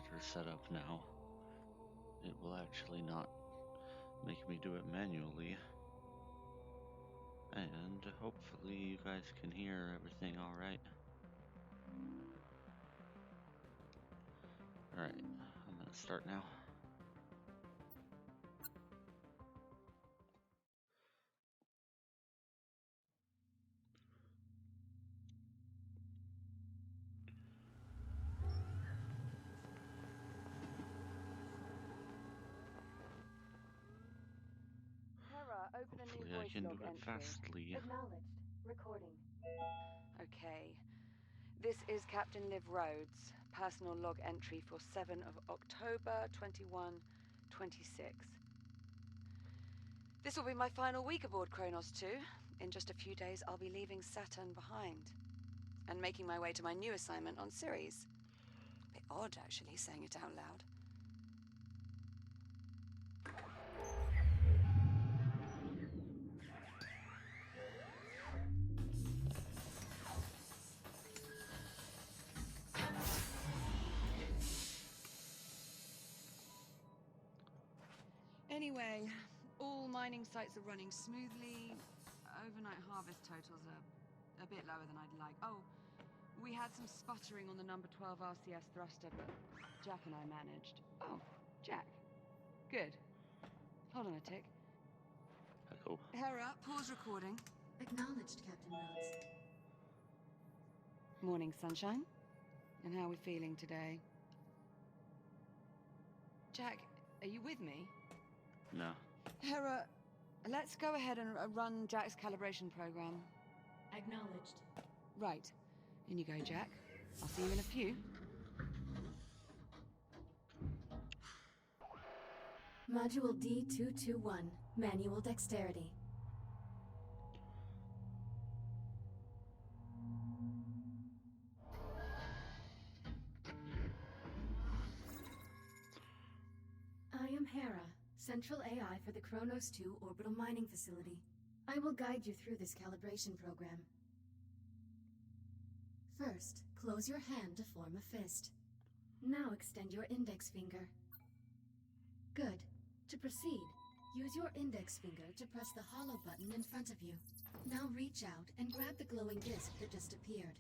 chapter set up now. It will actually not make me do it manually. And hopefully you guys can hear everything alright. Alright, I'm gonna start now. Open a new Hopefully I voice can do log it entry. fastly. Acknowledged. Recording. Okay. This is Captain Liv Rhodes. Personal log entry for 7 of October 2126. This will be my final week aboard Kronos 2. In just a few days, I'll be leaving Saturn behind. And making my way to my new assignment on Ceres. A bit odd, actually, saying it out loud. Anyway, all mining sites are running smoothly. Overnight harvest totals are a bit lower than I'd like. Oh, we had some sputtering on the number 12 RCS thruster, but Jack and I managed. Oh, Jack. Good. Hold on a tick. Hello. Hera, pause recording. Acknowledged, Captain Rhodes. Morning, sunshine. And how are we feeling today? Jack, are you with me? No. Hera, let's go ahead and run Jack's calibration program. Acknowledged. Right. In you go, Jack. I'll see you in a few. Module D221, manual dexterity. I am Hera, Central AI for the Kronos 2 Orbital Mining Facility. I will guide you through this calibration program. First, close your hand to form a fist. Now extend your index finger. Good. To proceed, use your index finger to press the hollow button in front of you. Now reach out and grab the glowing disc that just appeared.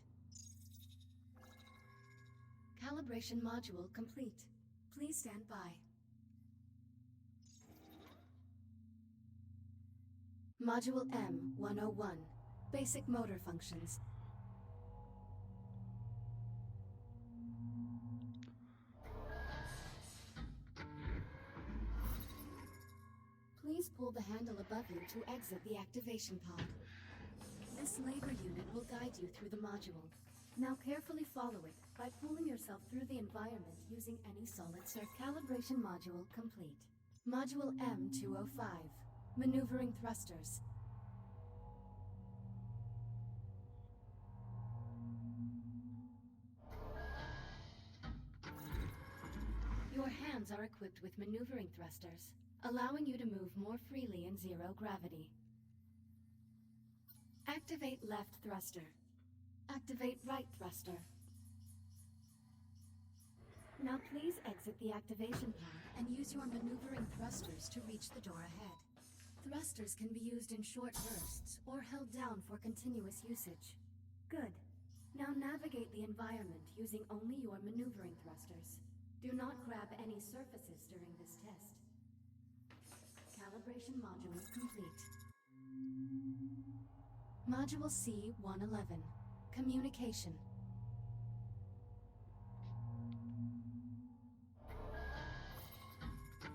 Calibration module complete. Please stand by. Module M101, basic motor functions. Please pull the handle above you to exit the activation pod. This labor unit will guide you through the module. Now carefully follow it by pulling yourself through the environment using any solid surface. Calibration module complete. Module M205, maneuvering thrusters. Your hands are equipped with maneuvering thrusters, allowing you to move more freely in zero gravity. Activate left thruster. Activate right thruster. Now please exit the activation pod and use your maneuvering thrusters to reach the door ahead. Thrusters can be used in short bursts or held down for continuous usage. Good. Now navigate the environment using only your maneuvering thrusters. Do not grab any surfaces during this test. Calibration module complete. Module C-111, communication.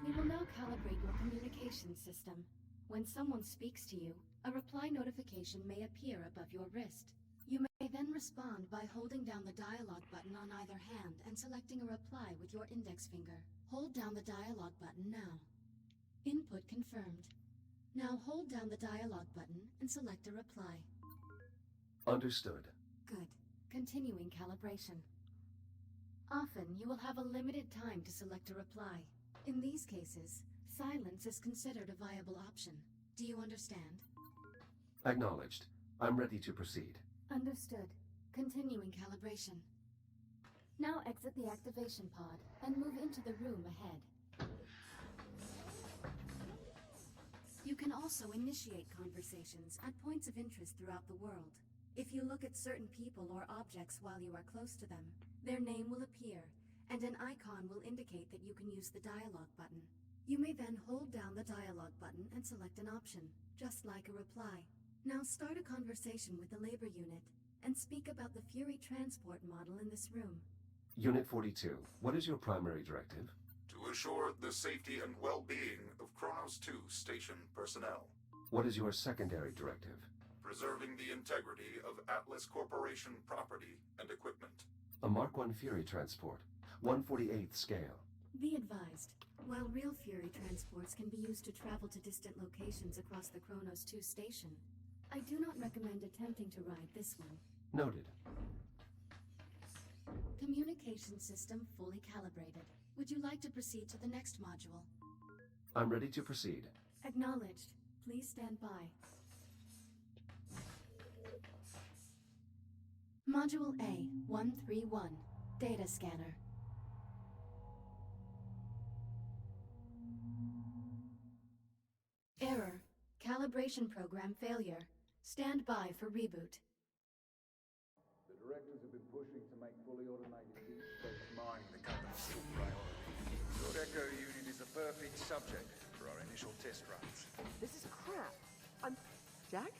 We will now calibrate your communication system. When someone speaks to you, a reply notification may appear above your wrist. You may then respond by holding down the dialogue button on either hand and selecting a reply with your index finger. Hold down the dialogue button now. Input confirmed. Now hold down the dialogue button and select a reply. Understood. Good. Continuing calibration. Often, you will have a limited time to select a reply. In these cases, silence is considered a viable option. Do you understand? Acknowledged. I'm ready to proceed. Understood. Continuing calibration. Now exit the activation pod and move into the room ahead. You can also initiate conversations at points of interest throughout the world. If you look at certain people or objects while you are close to them, their name will appear, and an icon will indicate that you can use the dialogue button. You may then hold down the dialogue button and select an option, just like a reply. Now start a conversation with the labor unit, and speak about the Fury transport model in this room. Unit 42, what is your primary directive? To assure the safety and well-being of Kronos 2 station personnel. What is your secondary directive? Preserving the integrity of Atlas Corporation property and equipment. A Mark 1 Fury transport, 1/48th scale. Be advised, while real Fury transports can be used to travel to distant locations across the Kronos 2 station, I do not recommend attempting to ride this one. Noted. Communication system fully calibrated. Would you like to proceed to the next module? I'm ready to proceed. Acknowledged. Please stand by. Module A-131. Data scanner. Error. Calibration program failure. Stand by for reboot. The directors have been pushing to make fully automated deep space mining the company's top priority. Your Echo unit is a perfect subject for our initial test runs. This is crap. Jack?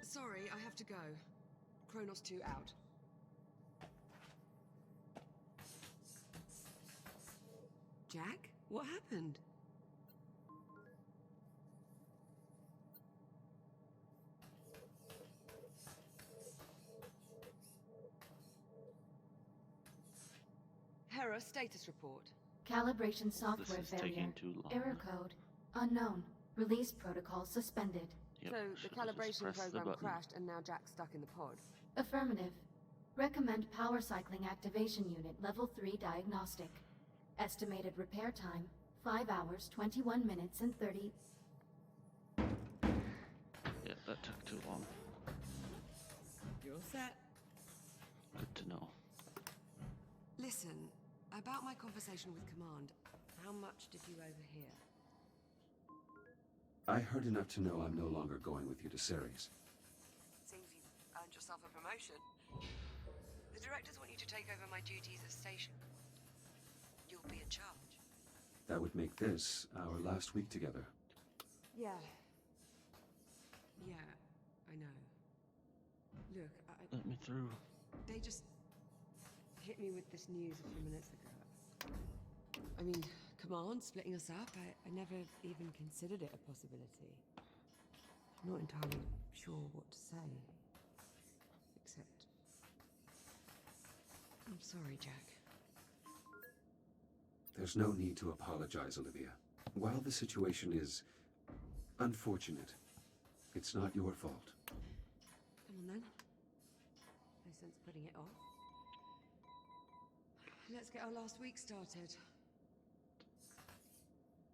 Sorry, I have to go. Kronos 2 out. Jack? What happened? Hera, status report. Calibration software This is failure. taking too long. Error code. Unknown. Release protocol suspended. Yep, So the should've just calibration pressed the program button. crashed and now Jack's stuck in the pod. Affirmative. Recommend power cycling activation unit level 3 diagnostic. Estimated repair time 5 hours, 21 minutes, and 30. Yeah, that took too long. You're set. Good to know. Listen, about my conversation with Command, how much did you overhear? I heard enough to know I'm no longer going with you to Ceres. Seems you earned yourself a promotion. The directors want you to take over my duties as station. You'll be in charge. That would make this our last week together. Yeah. Yeah, I know. Look, Let me through. they just hit me with this news a few minutes ago. I mean, Command splitting us up, I never even considered it a possibility. I'm not entirely sure what to say. Except... I'm sorry, Jack. There's no need to apologize, Olivia. While the situation is unfortunate, it's not your fault. Come on then. No sense putting it off. Let's get our last week started.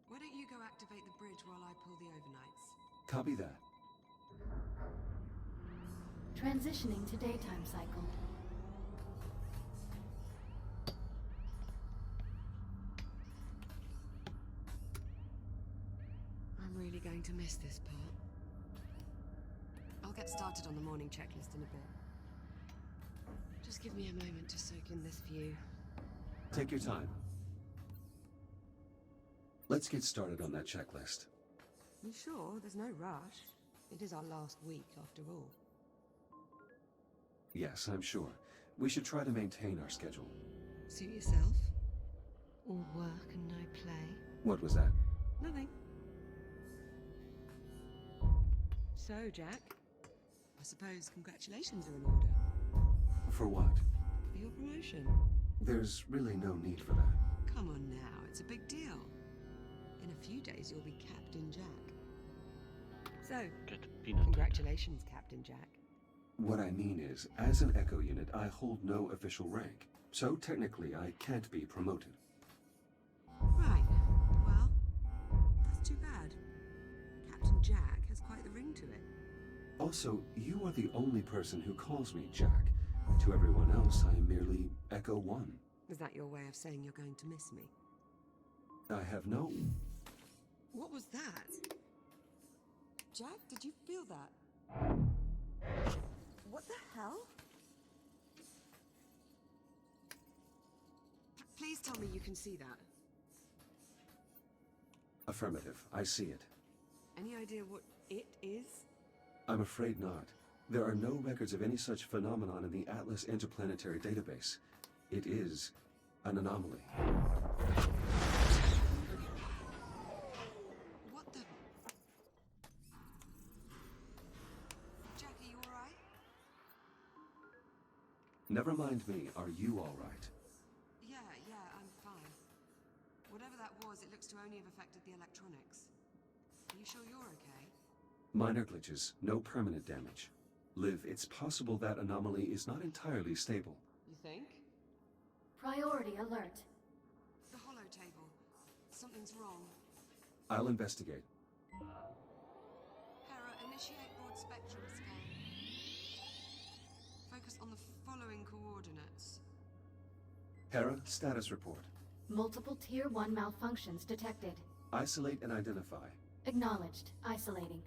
Why don't you go activate the bridge while I pull the overnights? Copy that. Transitioning to daytime cycle. I'm really going to miss this part. I'll get started on the morning checklist in a bit. Just give me a moment to soak in this view. Take your time. Let's get started on that checklist. You sure? There's no rush. It is our last week, after all. Yes, I'm sure. We should try to maintain our schedule. Suit yourself? All work and no play? What was that? Nothing. So, Jack, I suppose congratulations are in order. For what? For your promotion. There's really no need for that. Come on now, it's a big deal. In a few days, you'll be Captain Jack. So, Get peanut. congratulations, Captain Jack. What I mean is, as an Echo unit, I hold no official rank. So technically, I can't be promoted. Right. Well, that's too bad. Captain Jack has quite the ring to it. Also, you are the only person who calls me Jack. To everyone else, I am merely Echo 1. Is that your way of saying you're going to miss me? I have no... What was that? Jack, did you feel that? What the hell? Please tell me you can see that. Affirmative. I see it. Any idea what it is? I'm afraid not. There are no records of any such phenomenon in the Atlas Interplanetary Database. It is an anomaly. What the... Jack, are you alright? Never mind me. Are you all right? Yeah, I'm fine. Whatever that was, it looks to only have affected the electronics. Are you sure you're okay? Minor glitches. No permanent damage. Liv, it's possible that anomaly is not entirely stable. You think? Priority alert. The holo table. Something's wrong. I'll investigate. Hera, initiate broad spectrum scan. Focus on the following coordinates. Hera, status report. Multiple Tier 1 malfunctions detected. Isolate and identify. Acknowledged. Isolating.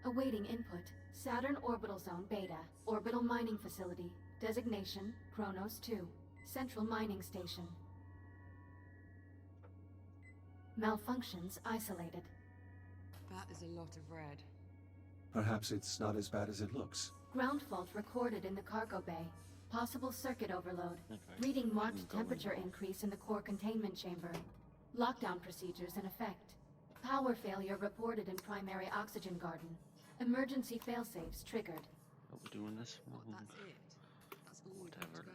Awaiting input. Saturn Orbital Zone Beta. Orbital Mining Facility. Designation, Kronos 2. Central Mining Station. Malfunctions isolated. That is a lot of red. Perhaps it's not as bad as it looks. Ground fault recorded in the cargo bay. Possible circuit overload. Okay. Reading marked I'm going temperature now. increase in the core containment chamber. Lockdown procedures in effect. Power failure reported in primary oxygen garden. Emergency failsafes triggered. Are we doing this? What, that's it? That's all we've got to Whatever.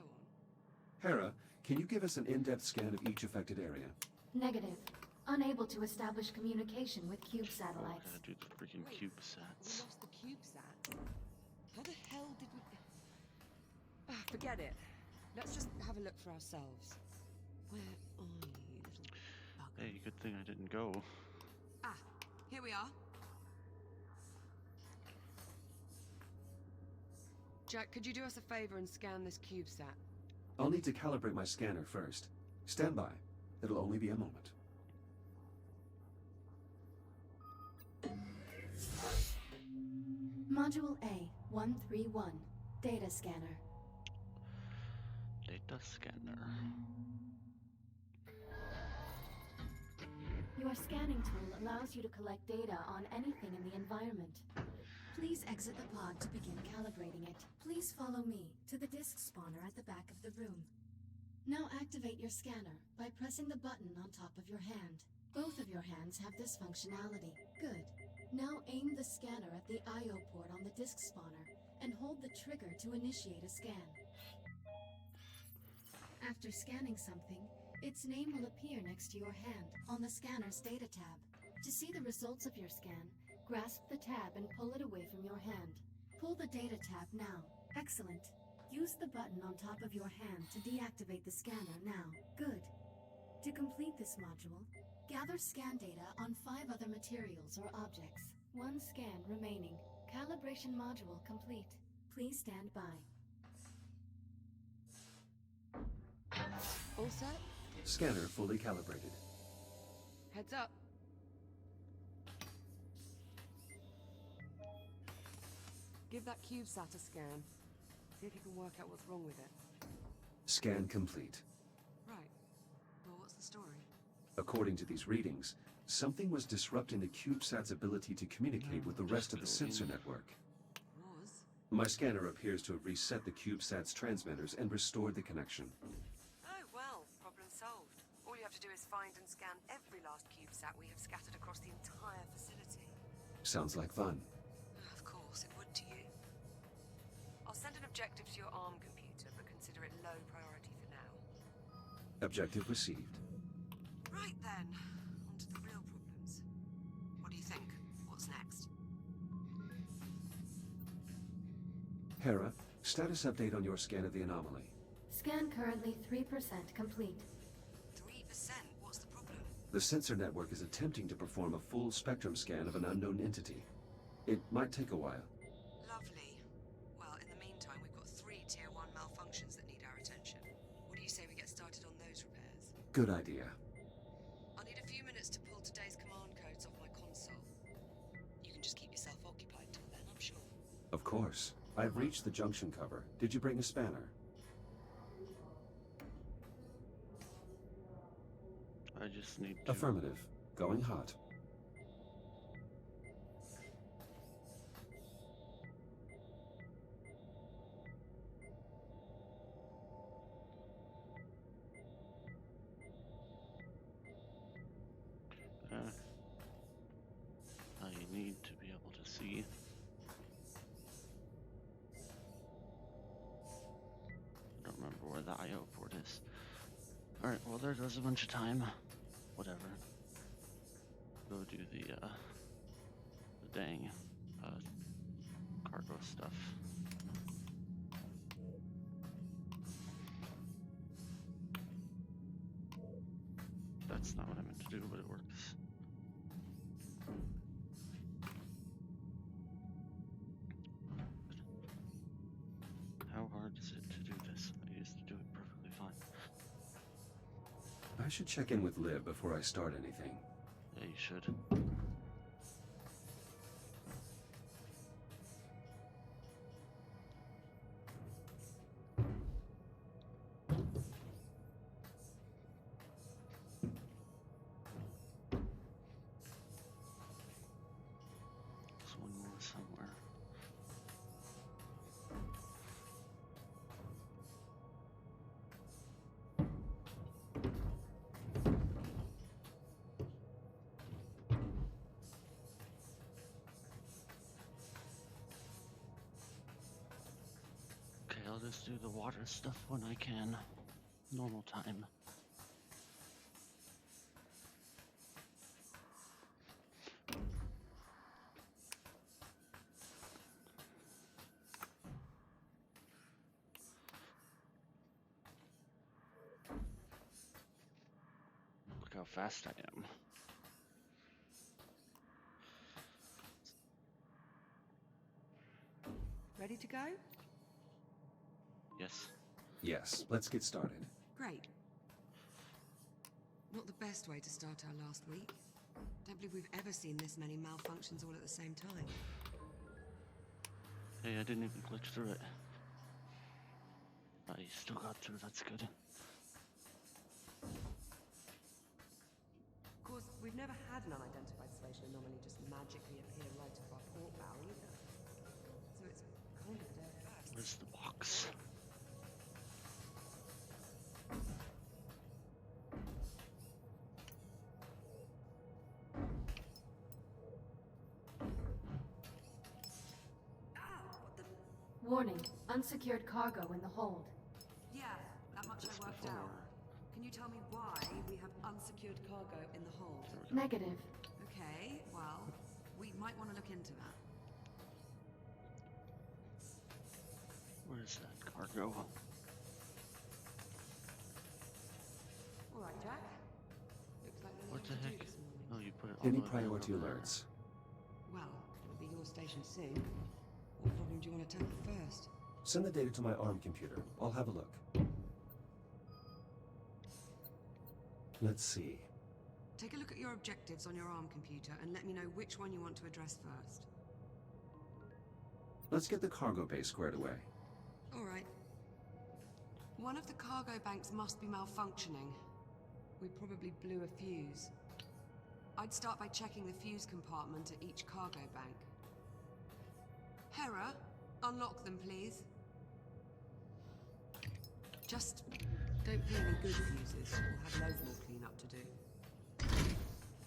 go on? Hera, can you give us an in-depth scan of each affected area? Negative. Unable to establish communication with cube Oh, I satellites. gotta do the freaking Wait, CubeSats. We lost the CubeSat. How the hell did we... forget it. Let's just have a look for ourselves. Where are you, little bugger? Hey, good thing I didn't go. Ah, here we are. Jack, could you do us a favor and scan this CubeSat? I'll need to calibrate my scanner first. Stand by. It'll only be a moment. Module A-131. Data scanner. Data scanner. Your scanning tool allows you to collect data on anything in the environment. Please exit the pod to begin calibrating it. Please follow me to the disk spawner at the back of the room. Now activate your scanner by pressing the button on top of your hand. Both of your hands have this functionality. Good. Now aim the scanner at the I/O port on the disk spawner and hold the trigger to initiate a scan. After scanning something, its name will appear next to your hand on the scanner's data tab. To see the results of your scan, grasp the tab and pull it away from your hand. Pull the data tab now. Excellent. Use the button on top of your hand to deactivate the scanner now. Good. To complete this module, gather scan data on 5 other materials or objects. 1 scan remaining. Calibration module complete. Please stand by. All set? Scanner fully calibrated. Heads up. Give that CubeSat a scan. See if you can work out what's wrong with it. Scan complete. Right. Well, what's the story? According to these readings, something was disrupting the CubeSat's ability to communicate with the rest of the sensor network. Was? My scanner appears to have reset the CubeSat's transmitters and restored the connection. Oh, well, problem solved. All you have to do is find and scan every last CubeSat we have scattered across the entire facility. Sounds like fun. Of course, it would to you. I'll send an objective to your ARM computer, but consider it low priority for now. Objective received. Right then, on to the real problems. What do you think? What's next? Hera, status update on your scan of the anomaly. Scan currently 3% complete. 3%? What's the problem? The sensor network is attempting to perform a full spectrum scan of an unknown entity. It might take a while. Lovely. Well, in the meantime, we've got 3 Tier Good idea. I need a few minutes to pull today's command codes off my console. You can just keep yourself occupied till then, I'm sure. Of course. I've reached the junction cover. Did you bring a spanner? I just need to... Affirmative. Going hot. I need to be able to see. I don't remember where the IO port is. Alright, well there goes a bunch of time. Whatever. Go do the dang cargo stuff. That's not what I meant to do, but it works. How hard is it to do this? I used to do it perfectly fine. I should check in with Lib before I start anything. Yeah, you should. There's one more somewhere. Okay, I'll just do the water stuff when I can. Normal time. Look how fast I am. Ready to go? Yes. Yes, let's get started. Great. Not the best way to start our last week. Don't believe we've ever seen this many malfunctions all at the same time. Hey, I didn't even glitch through it. I still got through, that's good. Of course, we've never had an unidentified spatial anomaly just magically appear right at our port bow either. So it's kind of a day first. Where's the box? Warning, unsecured cargo in the hold. Yeah, that much I worked before. out. Can you tell me why we have unsecured cargo in the hold? Negative. Okay, well, we might want to look into that. Where's that cargo? All right, Jack. Looks like we're What the to do heck? this morning. Oh, you put it all Any the way back priority over there. alerts? Well, it'll be your station soon. What problem do you want to tackle first? Send the data to my ARM computer. I'll have a look. Let's see. Take a look at your objectives on your ARM computer and let me know which one you want to address first. Let's get the cargo bay squared away. All right. One of the cargo banks must be malfunctioning. We probably blew a fuse. I'd start by checking the fuse compartment at each cargo bank. Hera, unlock them, please. Just don't peel any good fuses. We'll have loads more cleanup to do.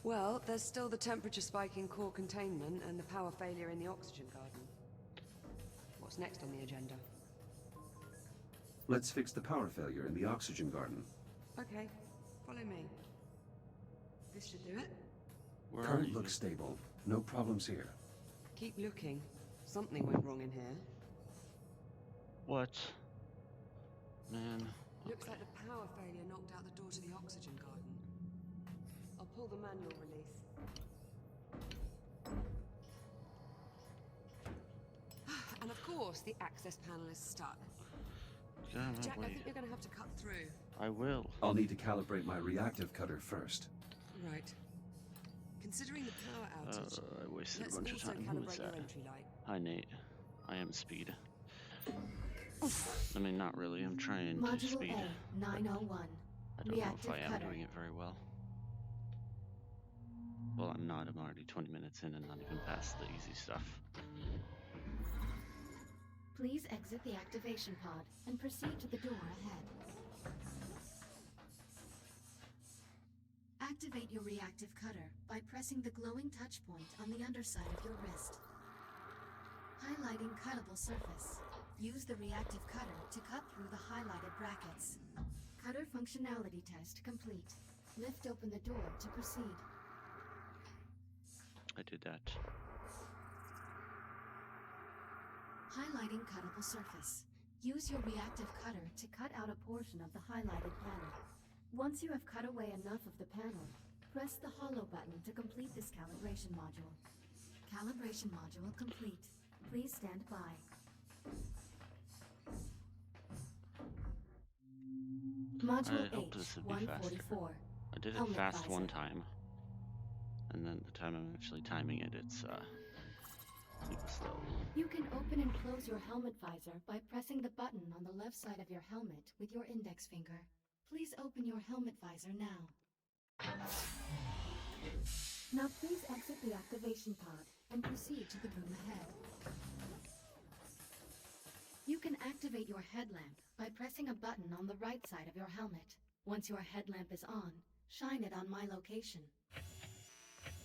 Well, there's still the temperature spike in core containment and the power failure in the oxygen garden. What's next on the agenda? Let's fix the power failure in the oxygen garden. Okay, follow me. This should do it. Where are Current you? looks stable. No problems here. Keep looking. Something went wrong in here. What? Man. Looks like the power failure knocked out the door to the oxygen garden. I'll pull the manual release. And of course, the access panel is stuck. Get out of my Jack, I way. think you're going to have to cut through. I will. I'll need to calibrate my reactive cutter first. Right. Considering the power outage, I wasted let's a bunch of also time. Who is calibrate that? your entry light. Hi, Nate. I am Speed. I mean, not really. I'm trying to Module speed. A 901. I don't know Reactive if I am cutter. doing it very well. Well, I'm not. I'm already 20 minutes in and not even past the easy stuff. Please exit the activation pod and proceed to the door ahead. Activate your reactive cutter by pressing the glowing touch point on the underside of your wrist. Highlighting cuttable surface. Use the reactive cutter to cut through the highlighted brackets. Cutter functionality test complete. Lift open the door to proceed. I did that. Highlighting cuttable surface. Use your reactive cutter to cut out a portion of the highlighted panel. Once you have cut away enough of the panel, press the hollow button to complete this calibration module. Calibration module complete. Please stand by. Module I hoped this would be faster. H-144. I did it Helmet fast visor. one time, and then the time I'm actually timing it, it's super slow. You can open and close your helmet visor by pressing the button on the left side of your helmet with your index finger. Please open your helmet visor now. Now please exit the activation pod and proceed to the room ahead. You can activate your headlamp by pressing a button on the right side of your helmet. Once your headlamp is on, shine it on my location.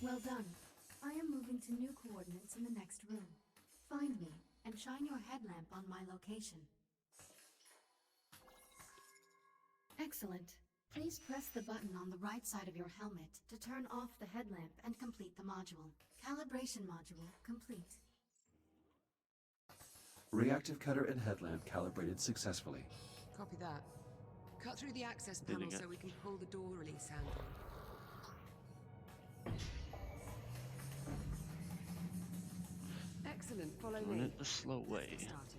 Well done. I am moving to new coordinates in the next room. Find me and shine your headlamp on my location. Excellent. Please press the button on the right side of your helmet to turn off the headlamp and complete the module. Calibration module complete. Reactive cutter and headlamp calibrated successfully. Copy that. Cut through the access Did it panel get- so we can pull the door release handle. Excellent. Follow Doing me. it the slow way. Let's get started.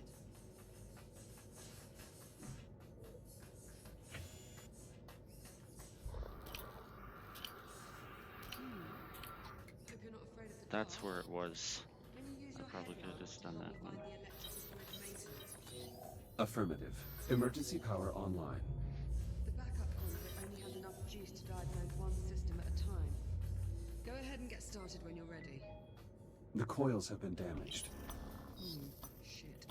Hope you're not afraid of the That's dark. where it was. Can you use I your probably could have headlamp just to done help that me one. find the electrical system for maintenance? Affirmative. Emergency power online. The backup conduit only has enough juice to diagnose one system at a time. Go ahead and get started when you're ready. The coils have been damaged. Shit.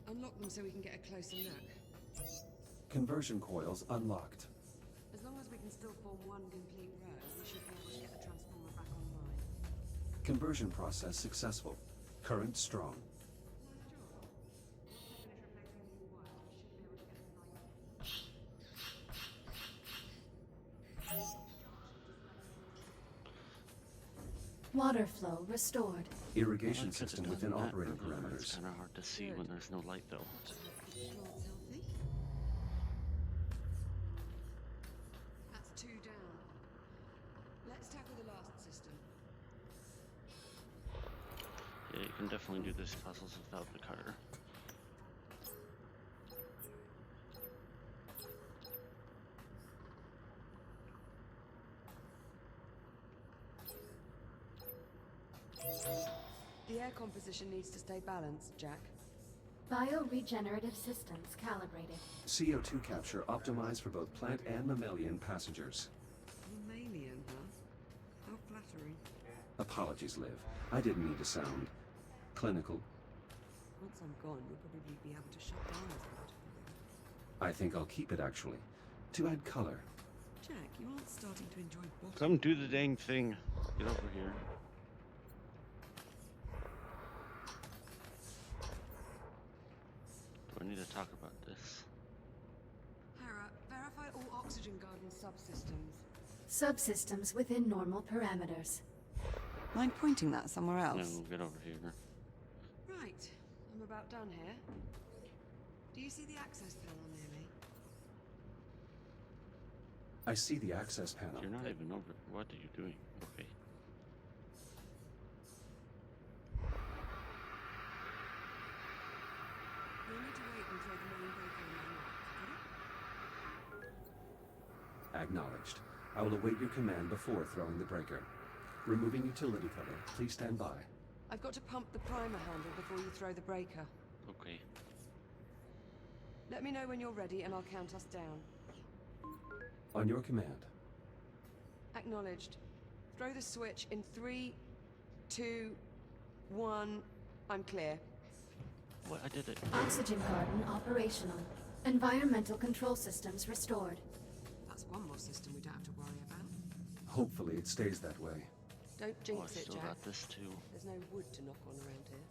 Unlock them so we can get a closer look. Conversion coils unlocked. As long as we can still form one complete row, we should be able to get the transformer back online. Conversion process successful. Current strong. Water flow restored. Irrigation I could've system done within that operating earlier. parameters. It's kind of hard to see when there's no light, though. Plant's healthy. That's 2 down. Let's tackle the last system. Yeah, you can definitely do these puzzles without the cutter. The air composition needs to stay balanced, Jack. Bioregenerative systems calibrated. CO2 capture optimized for both plant and mammalian passengers. Mammalian, huh? How flattering. Apologies, Liv. I didn't mean to sound clinical. Once I'm gone, you'll probably be able to shut down this part of the I think I'll keep it actually, to add color. Jack, you aren't starting to enjoy bottom. Come do the dang thing. Get over here. Do I need to talk about this? Hera, verify all oxygen garden subsystems. Subsystems within normal parameters. Mind pointing that somewhere No, else? get over here. Right, I'm about done here. Do you see the access panel near me? I see the access panel. You're not even over. What are you doing? Okay. You'll need to wait and throw the main breaker in my Acknowledged. I will await your command before throwing the breaker. Removing utility cover. Please stand by. I've got to pump the primer handle before you throw the breaker. Okay. Let me know when you're ready and I'll count us down. On your command. Acknowledged. Throw the switch in 3, 2, 1. I'm clear. What? I did it. Oxygen garden operational. Environmental control systems restored. That's one more system we don't have to worry about. Hopefully it stays that way. Don't Oh, I jinx it, still Jack. got this too. There's no wood to knock on around here.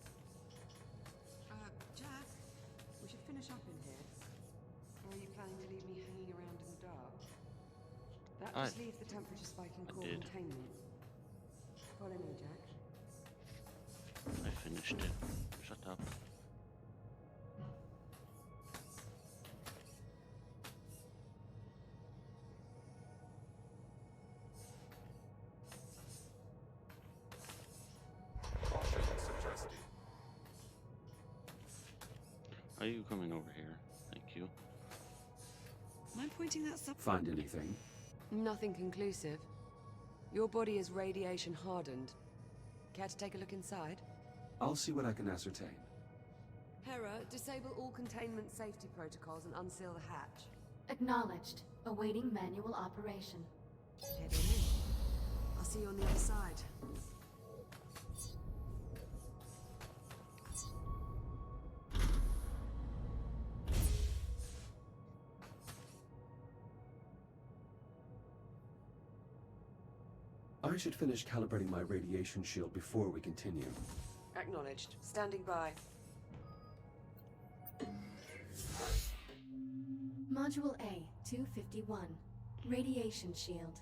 Jack, we should finish up in here. Or are you planning to leave me hanging around in the dark? That just leaves the temperature spike in core did. containment. Follow me, Jack. I finished it. Shut up. Caution suggested. Are you coming over here? Thank you. Am I pointing that sub? Find anything? Nothing conclusive. Your body is radiation hardened. Care to take a look inside? I'll see what I can ascertain. Hera, disable all containment safety protocols and unseal the hatch. Acknowledged. Awaiting manual operation. Head on in. I'll see you on the other side. I should finish calibrating my radiation shield before we continue. Acknowledged. Standing by. Module A, 251. Radiation shield.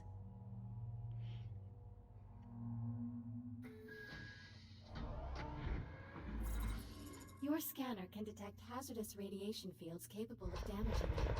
Your scanner can detect hazardous radiation fields capable of damaging you.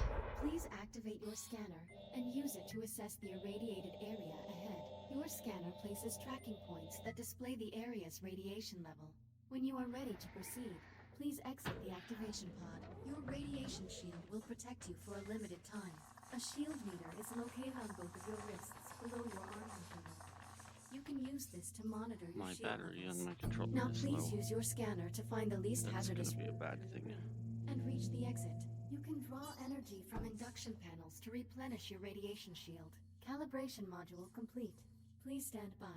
Please activate your scanner and use it to assess the irradiated area ahead. Your scanner places tracking points that display the area's radiation level. When you are ready to proceed, please exit the activation pod. Your radiation shield will protect you for a limited time. A shield meter is located on both of your wrists below your arm controller. You can use this to monitor your My shield battery levels. and my controller Now is please low. use your scanner to find the least That's hazardous gonna be a bad thing. and reach the exit. You can draw energy from induction panels to replenish your radiation shield. Calibration module complete. Please stand by.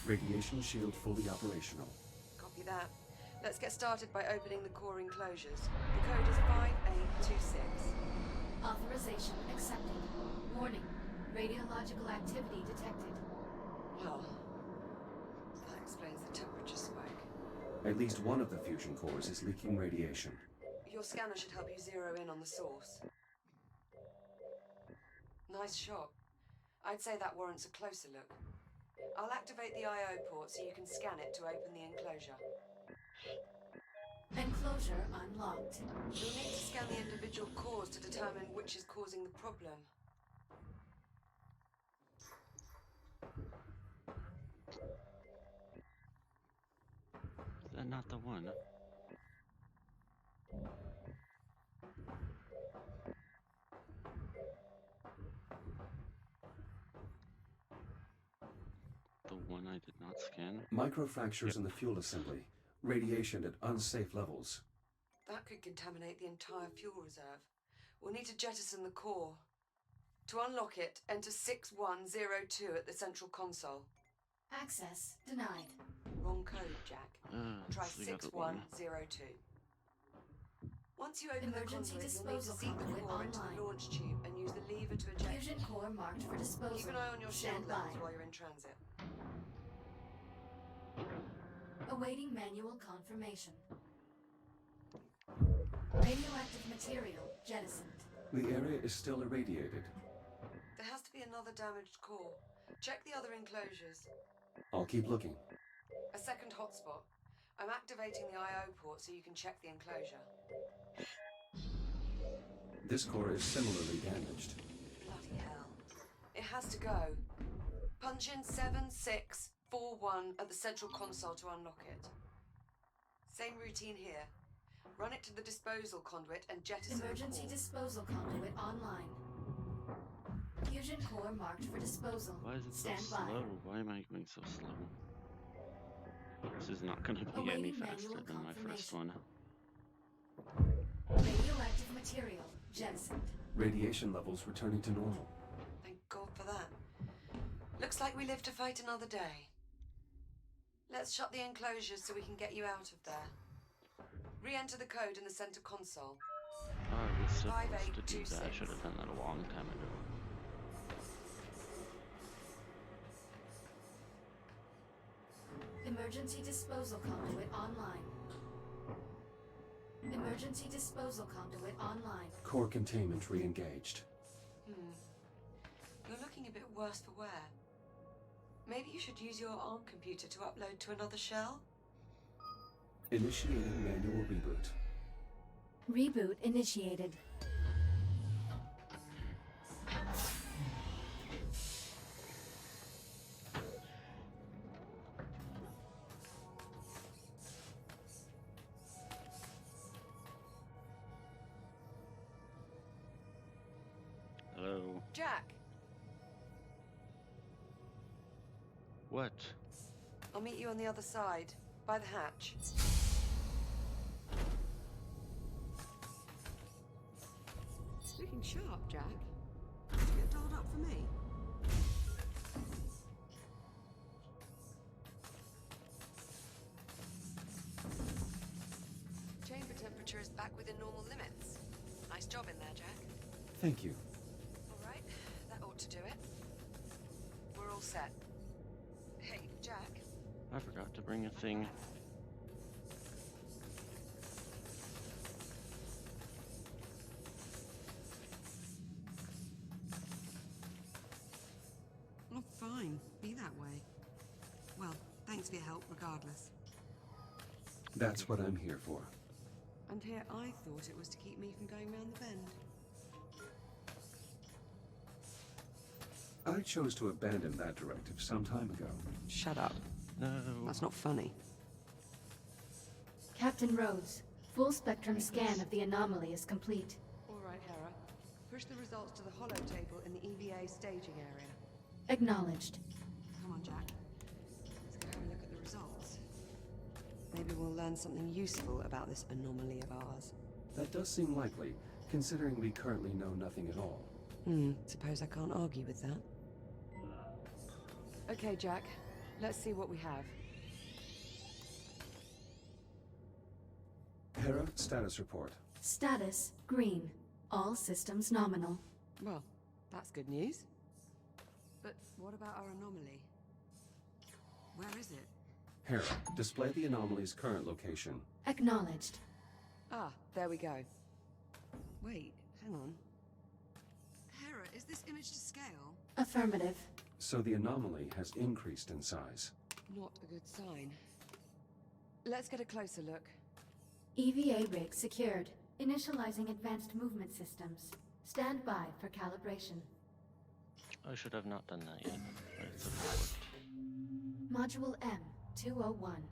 Radiation shield fully operational. Copy that. Let's get started by opening the core enclosures. The code is 5826. Authorization accepted. Warning. Radiological activity detected. Well, that explains the temperature spike. At least one of the fusion cores is leaking radiation. Your scanner should help you zero in on the source. Nice shot. I'd say that warrants a closer look. I'll activate the I/O port so you can scan it to open the enclosure. Enclosure unlocked. You'll need to scan the individual cores to determine which is causing the problem. Is that not the one? The one I did not scan? Microfractures in the fuel assembly. Radiation at unsafe levels. That could contaminate the entire fuel reserve. We'll need to jettison the core. To unlock it, enter 6102 at the central console. Access denied. Wrong code, Jack. Try It's the other one. 6102. Once you open Emergency the conduit, you'll need to disposal seat the conduit core into online. the launch tube and use the lever to eject. Fusion core marked for disposal. Keep an eye on your shield Stand by. levels while you're in transit. Awaiting manual confirmation. Radioactive material jettisoned. The area is still irradiated. There has to be another damaged core. Check the other enclosures. I'll keep looking. A second hotspot. I'm activating the I/O port so you can check the enclosure. This core is similarly damaged. Bloody hell. It has to go. Punch in 7641 at the central console to unlock it. Same routine here. Run it to the disposal conduit and jettison Emergency the core. disposal conduit online. Fusion core marked for disposal. Why is it so Stand by. slow? Why am I going so slow? This is not going to be any Awaiting faster manual than my first one. Radioactive material jettisoned. Radiation levels returning to normal. Thank God for that. Looks like we live to fight another day. Let's shut the enclosures so we can get you out of there. Re-enter the code in the center console. Oh, I was supposed to do that. I 5826. should have done that a long time ago. Emergency disposal conduit online. Emergency disposal conduit online. Core containment re-engaged. You're looking a bit worse for wear. Maybe you should use your ARM computer to upload to another shell? Initiating manual reboot. Reboot initiated. Hello. Jack, What? I'll meet you on the other side, by the hatch. Looking sharp, Jack. Did you get dolled up for me? Chamber temperature is back within normal limits. Nice job in there, Jack. Thank you. All right, that ought to do it. We're all set. Hey, Jack. I forgot to bring a thing. Oh, fine. Be that way. Well, thanks for your help, regardless. That's what I'm here for. And here I thought it was to keep me from going round the bend. I chose to abandon that directive some time ago. Shut up. No. That's not funny. Captain Rhodes, full spectrum scan of the anomaly is complete. All right, Hera. Push the results to the holo table in the EVA staging area. Acknowledged. Come on, Jack. Let's go have a look at the results. Maybe we'll learn something useful about this anomaly of ours. That does seem likely, considering we currently know nothing at all. Suppose I can't argue with that. Okay, Jack. Let's see what we have. Hera, status report. Status green. All systems nominal. Well, that's good news. But what about our anomaly? Where is it? Hera, display the anomaly's current location. Acknowledged. Ah, there we go. Wait, hang on. Hera, is this image to scale? Affirmative. So the anomaly has increased in size. Not a good sign. Let's get a closer look. EVA rig secured. Initializing advanced movement systems. Stand by for calibration. I should have not done that yet. But it's a Module M201.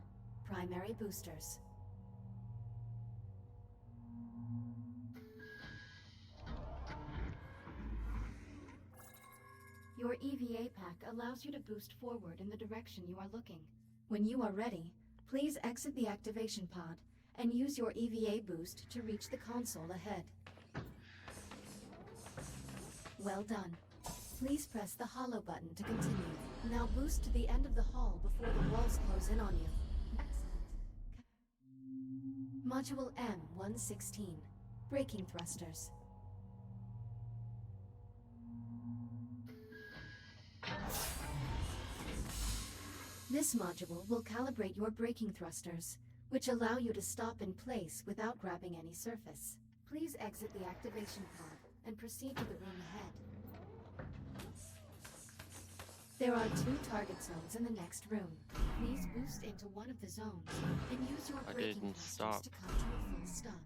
Primary boosters. Your EVA pack allows you to boost forward in the direction you are looking. When you are ready, please exit the activation pod and use your EVA boost to reach the console ahead. Well done. Please press the hollow button to continue. Now boost to the end of the hall before the walls close in on you. Excellent. Module M116. Braking thrusters. This module will calibrate your braking thrusters, which allow you to stop in place without grabbing any surface. Please exit the activation pod and proceed to the room ahead. There are 2 target zones in the next room. Please boost into one of the zones and use your I braking didn't thrusters stop. to come to a full stop.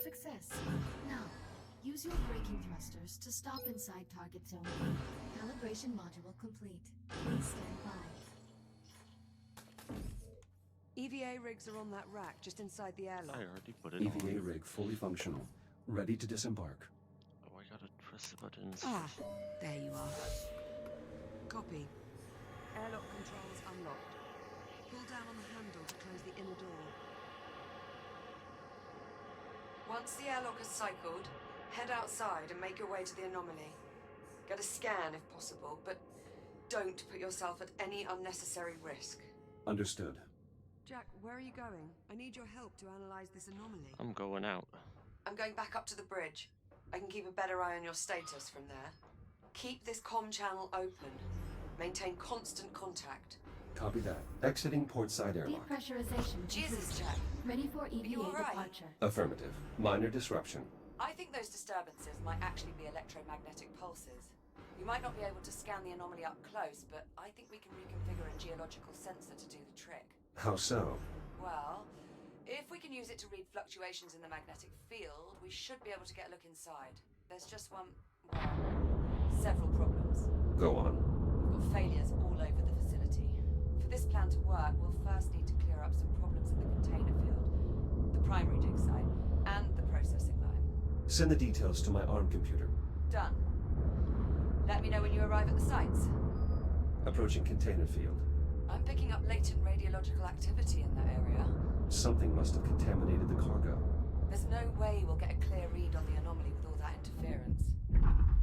Success. Now, use your braking thrusters to stop inside target zone. Calibration module complete. Please stand by. EVA rigs are on that rack just inside the airlock. I already put it EVA on. rig fully functional, ready to disembark. Oh, I gotta press the buttons. Ah, there you are. Copy. Airlock controls unlocked. Pull down on the handle to close the inner door. Once the airlock has cycled, head outside and make your way to the anomaly. Get a scan if possible, but don't put yourself at any unnecessary risk. Understood. Jack, where are you going? I need your help to analyze this anomaly. I'm going out. I'm going back up to the bridge. I can keep a better eye on your status from there. Keep this comm channel open. Maintain constant contact. Copy that. Exiting port side airlock. Depressurization Jesus, complete. Jack. Ready for EVA you all right? departure. Affirmative. Minor disruption. I think those disturbances might actually be electromagnetic pulses. You might not be able to scan the anomaly up close, but I think we can reconfigure a geological sensor to do the trick. How so? Well, if we can use it to read fluctuations in the magnetic field, we should be able to get a look inside. There's just well, several problems. Go on. We've got failures all over the facility. For this plan to work, we'll first need to clear up some problems in the container field, the primary dig site, and the processing line. Send the details to my ARM computer. Done. Let me know when you arrive at the sites. Approaching container field. I'm picking up latent radiological activity in that area. Something must have contaminated the cargo. There's no way we'll get a clear read on the anomaly with all that interference.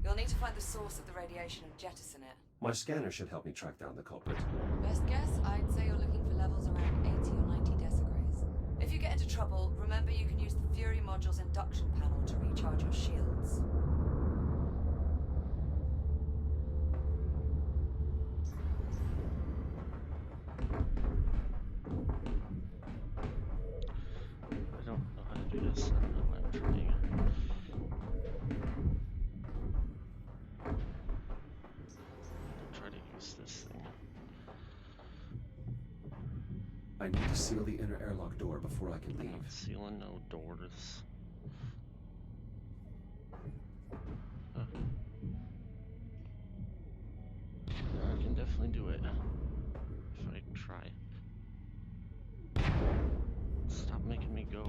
You'll need to find the source of the radiation and jettison it. My scanner should help me track down the culprit. Best guess, I'd say you're looking for levels around 80 or 90 decigrays. If you get into trouble, remember you can use the Fury module's induction panel to recharge your shields. I don't know how to do this. I don't know why I'm trying. I'll try to use this thing. I need to seal the inner airlock door before I can I'm leave. not sealing no doors. Huh. Yeah, I can definitely do it. If I try. Stop making me go.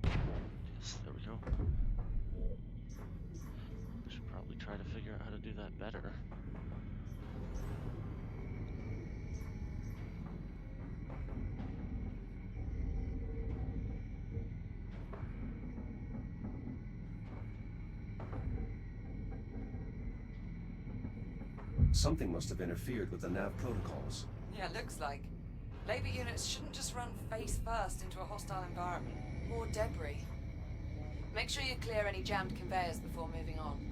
Yes, there we go. I should probably try to figure out how to do that better. Something must have interfered with the nav protocols. Yeah, looks like. Labor units shouldn't just run face first into a hostile environment. Or debris. Make sure you clear any jammed conveyors before moving on.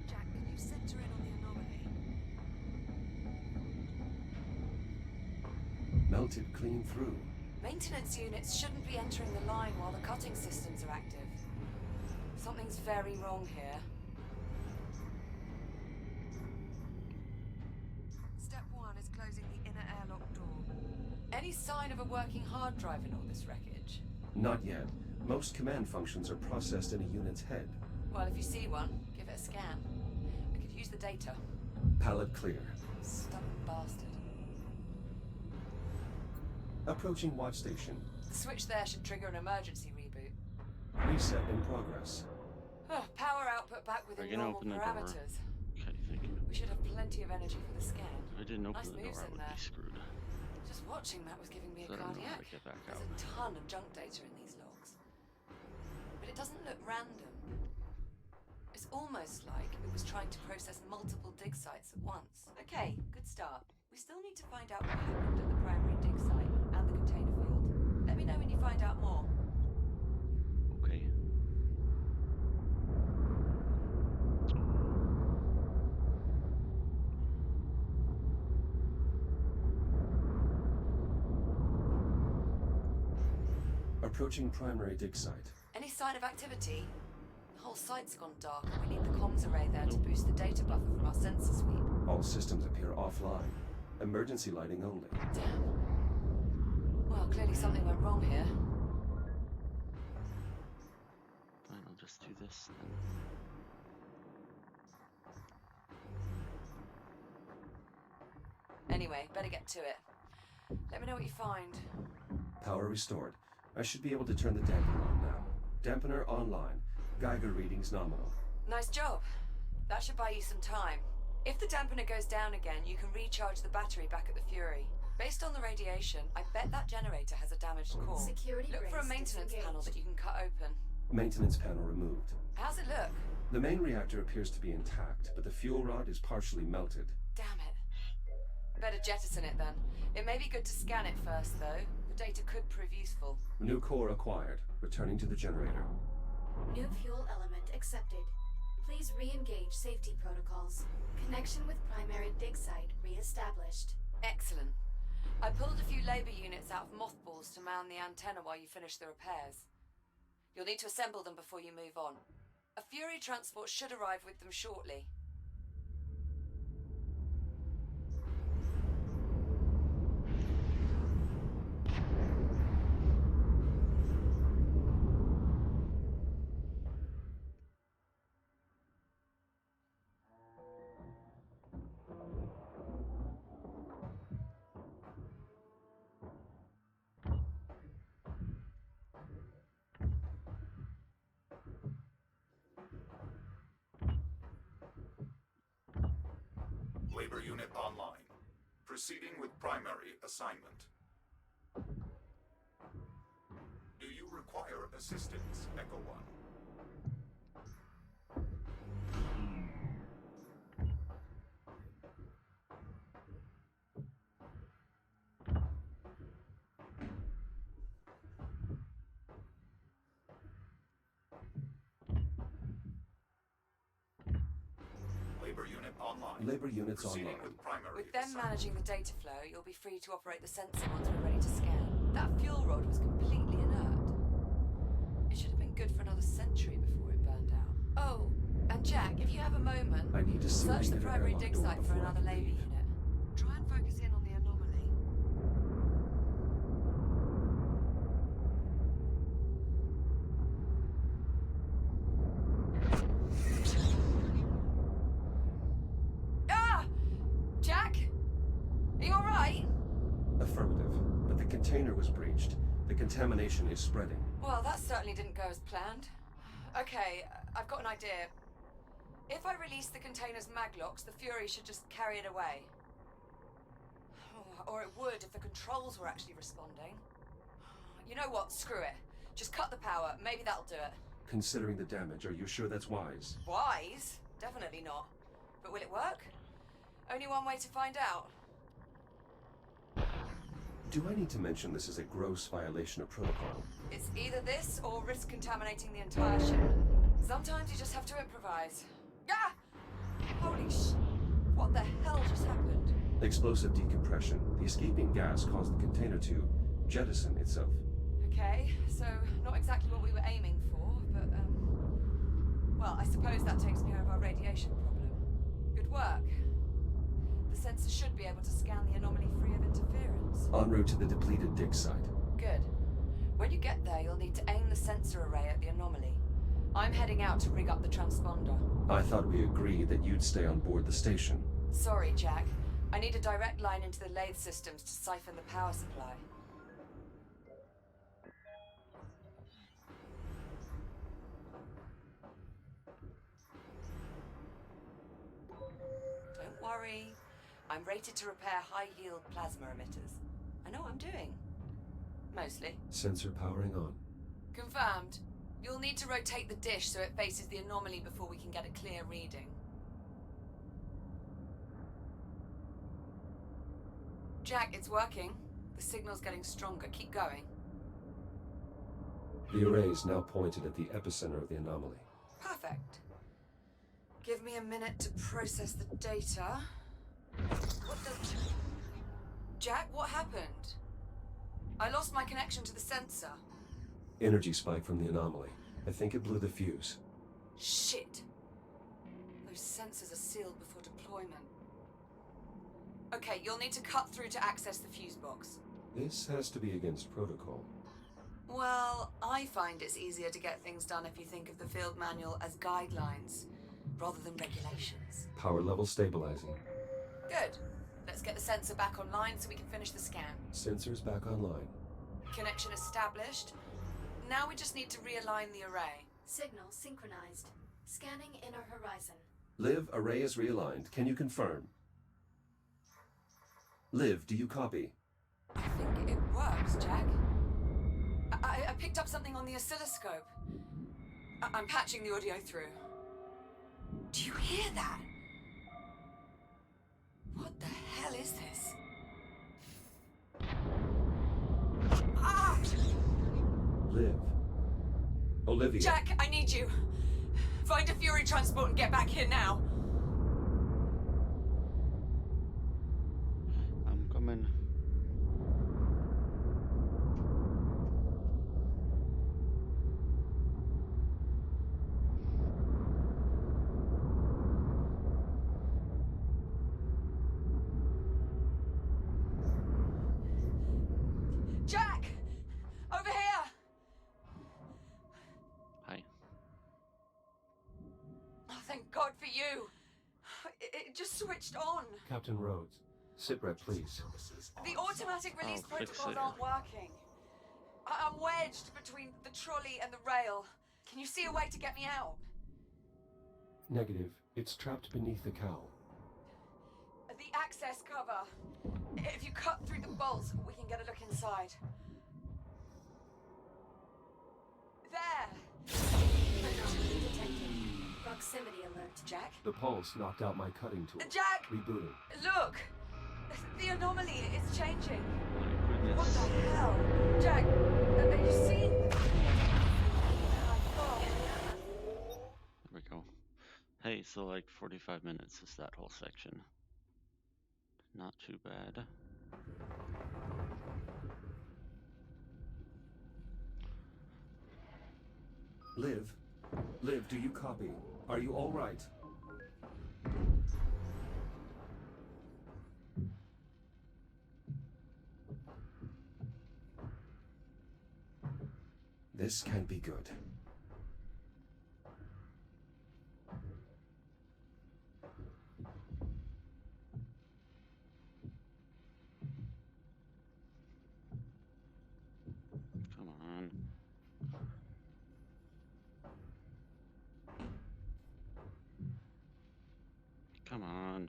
Jack, can you center in on the anomaly? Melted clean through. Maintenance units shouldn't be entering the line while the cutting systems are active. Something's very wrong here. Step 1 is closing the inner airlock door. Any sign of a working hard drive in all this wreckage? Not yet. Most command functions are processed in a unit's head. Well, if you see one, give it a scan. I could use the data. Pallet clear. Stubborn bastard. Approaching watch station. The switch there should trigger an emergency reboot. Reset in progress. Power output back within Are you gonna normal open the door? parameters. Okay, thank you. We should have plenty of energy for the scan. If I didn't open Nice the door, moves I in would there. be screwed. Just watching that was giving me a So I don't know how cardiac. to get back There's out. a ton of junk data in these logs. But it doesn't look random. It's almost like it was trying to process multiple dig sites at once. Okay, good start. We still need to find out what happened at the primary dig site and the container field. Let me know when you find out more. Okay. Approaching primary dig site. Any sign of activity? The whole site's gone dark and we need the comms array there to boost the data buffer from our sensor sweep. All systems appear offline. Emergency lighting only. Damn. Well, clearly something went wrong here. Fine, I'll just do this then. Anyway, better get to it. Let me know what you find. Power restored. I should be able to turn the dampener on now. Dampener online. Geiger readings nominal. Nice job. That should buy you some time. If the dampener goes down again, you can recharge the battery back at the Fury. Based on the radiation, I bet that generator has a damaged core. Security Look for a brace maintenance panel that you can cut open. Maintenance panel removed. How's it look? The main reactor appears to be intact, but the fuel rod is partially melted. Damn it. Better jettison it then. It may be good to scan it first, though. The data could prove useful. New core acquired. Returning to the generator. New fuel element accepted. Please re-engage safety protocols. Connection with primary dig site re-established. Excellent. I pulled a few labor units out of mothballs to man the antenna while you finish the repairs. You'll need to assemble them before you move on. A Fury transport should arrive with them shortly. Labor unit online. Proceeding with primary assignment. Do you require assistance, Echo 1? Labor unit online. Labor units Proceeding online. with primary With them assignment. managing the data flow, you'll be free to operate the sensor once we're ready to scan. That fuel rod was completely inert. It should have been good for another century before it burned out. Oh, and Jack, if you have a moment, I need to see search the the primary airlock dig door site for before I another can labor leave. unit. Try and focus in on the anomaly. Ah! Jack? Are you alright? Affirmative. But the container was breached. The contamination is spreading. Well, that certainly didn't go as planned. Okay, I've got an idea. If I release the container's maglocks, the Fury should just carry it away. Or it would if the controls were actually responding. You know what? Screw it. Just cut the power. Maybe that'll do it. Considering the damage, are you sure that's wise? Wise? Definitely not. But will it work? Only one way to find out. Do I need to mention this is a gross violation of protocol? It's either this or risk contaminating the entire shipment. Sometimes you just have to improvise. Ah! Holy sh... What the hell just happened? Explosive decompression. The escaping gas caused the container to jettison itself. Okay, so not exactly what we were aiming for, but, well, I suppose that takes care of our radiation problem. Good work. The sensor should be able to scan the anomaly free of interference. En route to the depleted dig site. Good. When you get there, you'll need to aim the sensor array at the anomaly. I'm heading out to rig up the transponder. I thought we agreed that you'd stay on board the station. Sorry, Jack. I need a direct line into the lathe systems to siphon the power supply. Don't worry. I'm rated to repair high-yield plasma emitters. I know what I'm doing. Mostly. Sensor powering on. Confirmed. You'll need to rotate the dish so it faces the anomaly before we can get a clear reading. Jack, it's working. The signal's getting stronger. Keep going. The array is now pointed at the epicenter of the anomaly. Perfect. Give me a minute to process the data. What the... Jack, what happened? I lost my connection to the sensor. Energy spike from the anomaly. I think it blew the fuse. Shit. Those sensors are sealed before deployment. Okay, you'll need to cut through to access the fuse box. This has to be against protocol. Well, I find it's easier to get things done if you think of the field manual as guidelines, rather than regulations. Power level stabilizing. Good. Let's get the sensor back online so we can finish the scan. Sensors back online. Connection established. Now we just need to realign the array. Signal synchronized. Scanning inner horizon. Liv, array is realigned. Can you confirm? Liv, do you copy? I think it works, Jack. I picked up something on the oscilloscope. I'm patching the audio through. Do you hear that? What the hell is this? Ah! Liv. Olivia. Jack, I need you. Find a Fury transport and get back here now. I'm coming. Jack! Over here! Hi. Oh, thank God for you. It just switched on. Captain Rhodes. Sitrep, please. The automatic release I'll fix protocols it. aren't working. I'm wedged between the trolley and the rail. Can you see a way to get me out? Negative. It's trapped beneath the cowl. The access cover. If you cut through the bolts, we can get a look inside. There! Anomaly detected. Proximity alert. Jack? The pulse knocked out my cutting tool. Jack! Rebooting. Look! The anomaly is changing. My What goodness. the hell? Jack, are you seeing this? Oh, There we go. Hey, so like 45 minutes is that whole section. Not too bad. Liv? Liv, do you copy? Are you all right? This can't be good. Come on. Come on.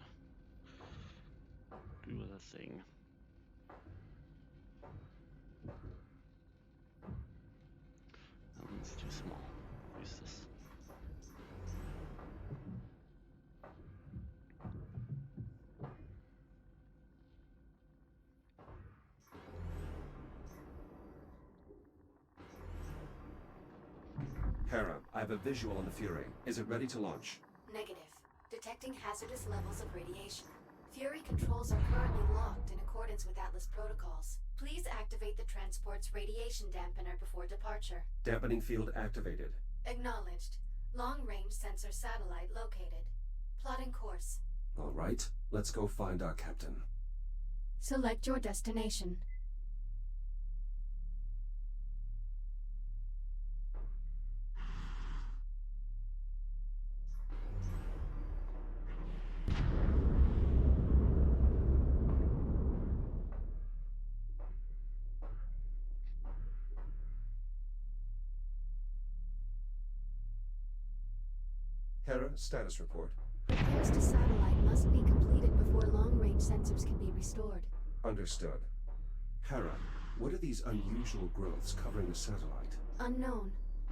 Do the thing. That one's too small. Use this. Hera, I have a visual on the Fury. Is it ready to launch? Negative. Detecting hazardous levels of radiation. Fury controls are currently locked in accordance with Atlas protocols. Please activate the transport's radiation dampener before departure. Dampening field activated. Acknowledged. Long-range sensor satellite located. Plotting course. All right, let's go find our captain. Select your destination. Hera, status report. Repairs to satellite must be completed before long-range sensors can be restored. Understood. Hera, what are these unusual growths covering the satellite? Unknown.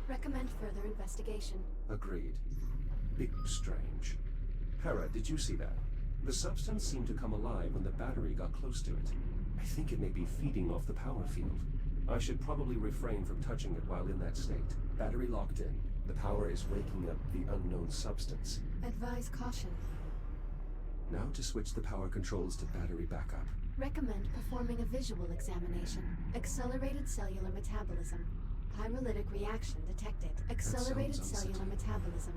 Recommend further investigation. Agreed. Big strange. Hera, did you see that? The substance seemed to come alive when the battery got close to it. I think it may be feeding off the power field. I should probably refrain from touching it while in that state. Battery locked in. The power is waking up the unknown substance. Advise caution. Now to switch the power controls to battery backup. Recommend performing a visual examination. Accelerated cellular metabolism. Pyrolytic reaction detected. Accelerated cellular metabolism.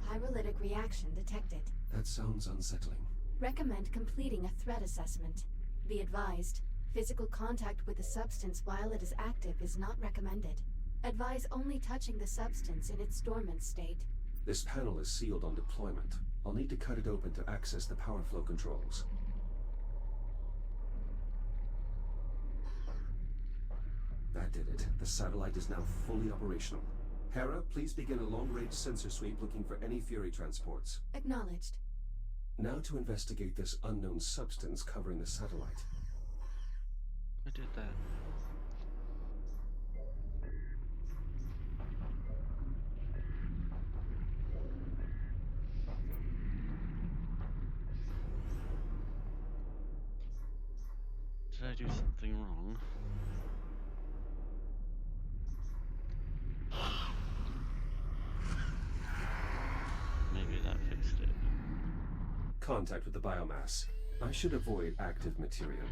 Pyrolytic reaction detected. That sounds unsettling. Recommend completing a threat assessment. Be advised, physical contact with the substance while it is active is not recommended. Advise only touching the substance in its dormant state. This panel is sealed on deployment. I'll need to cut it open to access the power flow controls. That did it. The satellite is now fully operational. Hera, please begin a long-range sensor sweep looking for any Fury transports. Acknowledged. Now to investigate this unknown substance covering the satellite. I did that. Did I do something wrong? Maybe that fixed it. Contact with the biomass. I should avoid active material.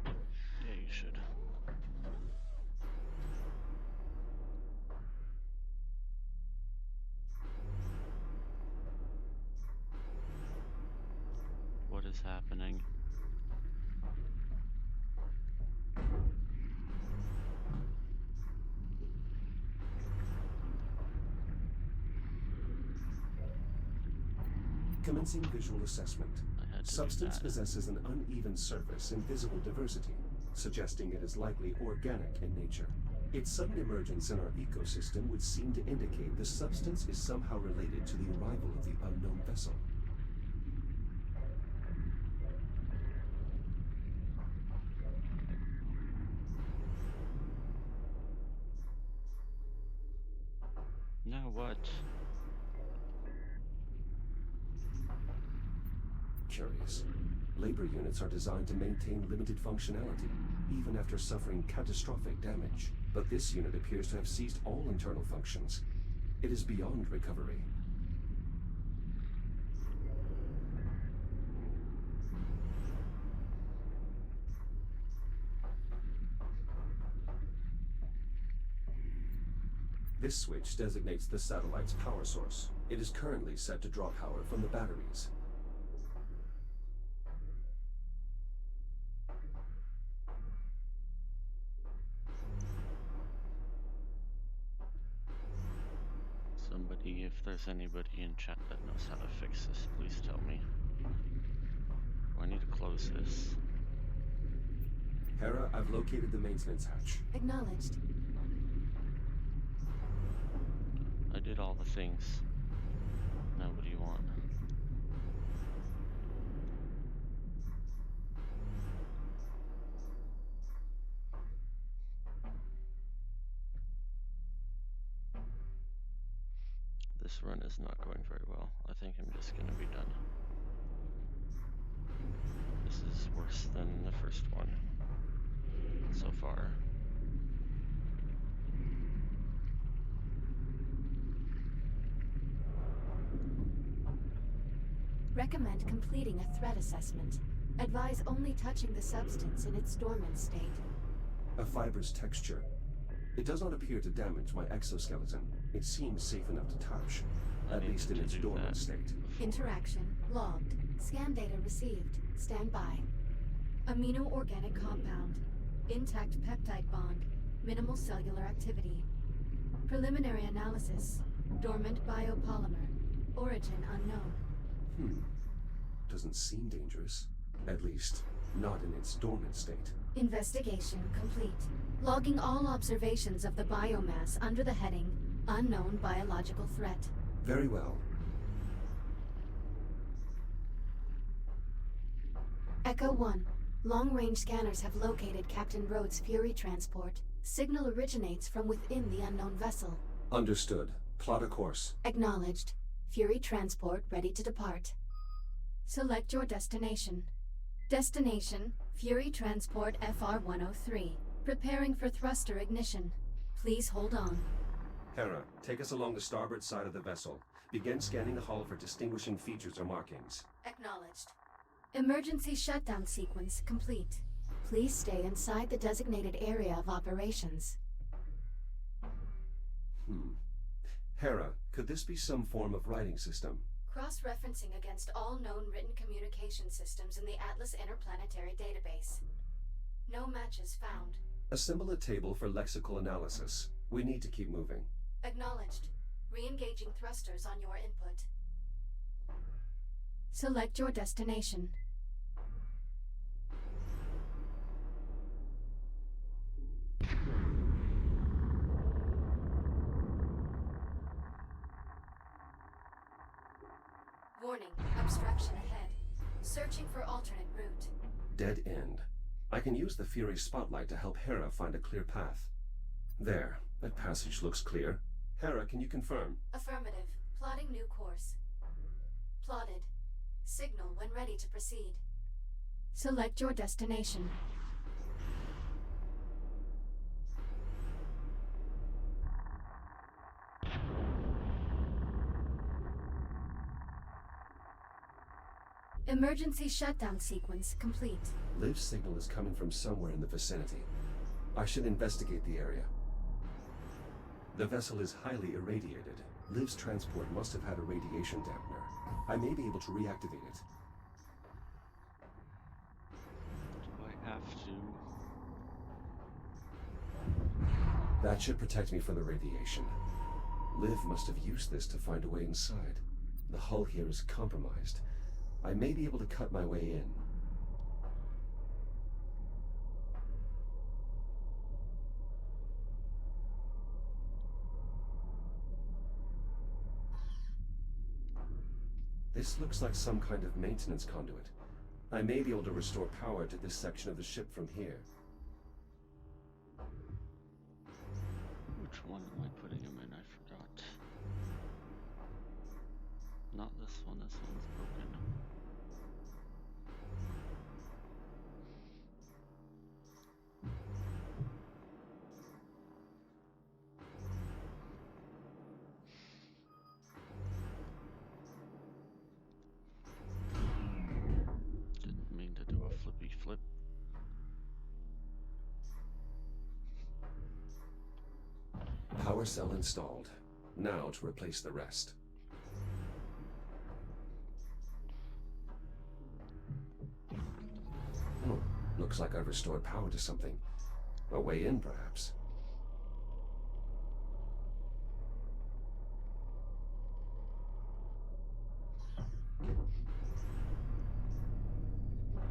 Yeah, you should. What is happening? Commencing visual assessment. I had to do Substance that. possesses an uneven surface and visible diversity, suggesting it is likely organic in nature. Its sudden emergence in our ecosystem would seem to indicate the substance is somehow related to the arrival of the unknown vessel. Now what? Curious. Labor units are designed to maintain limited functionality, even after suffering catastrophic damage. But this unit appears to have ceased all internal functions. It is beyond recovery. This switch designates the satellite's power source. It is currently set to draw power from the batteries. Somebody, if there's anybody in chat that knows how to fix this, please tell me. Oh, I need to close this. Hera, I've located the maintenance hatch. Acknowledged. I did all the things. Now what do you want? This run is not going very well. I think I'm just gonna be done. This is worse than the first one so far. Recommend completing a threat assessment. Advise only touching the substance in its dormant state. A fibrous texture. It does not appear to damage my exoskeleton. It seems safe enough to touch, at least in its dormant state. Interaction logged. Scan data received. Stand by. Amino-organic compound. Intact peptide bond. Minimal cellular activity. Preliminary analysis. Dormant biopolymer. Origin unknown. Doesn't seem dangerous. At least, not in its dormant state. Investigation complete. Logging all observations of the biomass under the heading Unknown Biological Threat. Very well. Echo 1. Long-range scanners have located Captain Rhodes' Fury transport. Signal originates from within the unknown vessel. Understood. Plot a course. Acknowledged. Fury transport ready to depart. Select your destination. Destination, Fury Transport FR-103. Preparing for thruster ignition. Please hold on. Hera, take us along the starboard side of the vessel. Begin scanning the hull for distinguishing features or markings. Acknowledged. Emergency shutdown sequence complete. Please stay inside the designated area of operations. Hera, could this be some form of writing system? Cross-referencing against all known written communication systems in the Atlas Interplanetary Database. No matches found. Assemble a table for lexical analysis. We need to keep moving. Acknowledged. Re-engaging thrusters on your input. Select your destination. obstruction ahead. Searching for alternate route. Dead end. I can use the Fury spotlight to help Hera find a clear path. There, that passage looks clear. Hera, can you confirm? Affirmative. Plotting new course. Plotted. Signal when ready to proceed. Select your destination. Emergency shutdown sequence complete. Liv's signal is coming from somewhere in the vicinity. I should investigate the area. The vessel is highly irradiated. Liv's transport must have had a radiation dampener. I may be able to reactivate it. Do I have to? That should protect me from the radiation. Liv must have used this to find a way inside. The hull here is compromised. I may be able to cut my way in. This looks like some kind of maintenance conduit. I may be able to restore power to this section of the ship from here. Which one am I putting him in? I forgot. Not this one. This one's broken. Didn't mean to do a flippy flip. Power cell installed. Now to replace the rest. Looks like I've restored power to something. A way in, perhaps.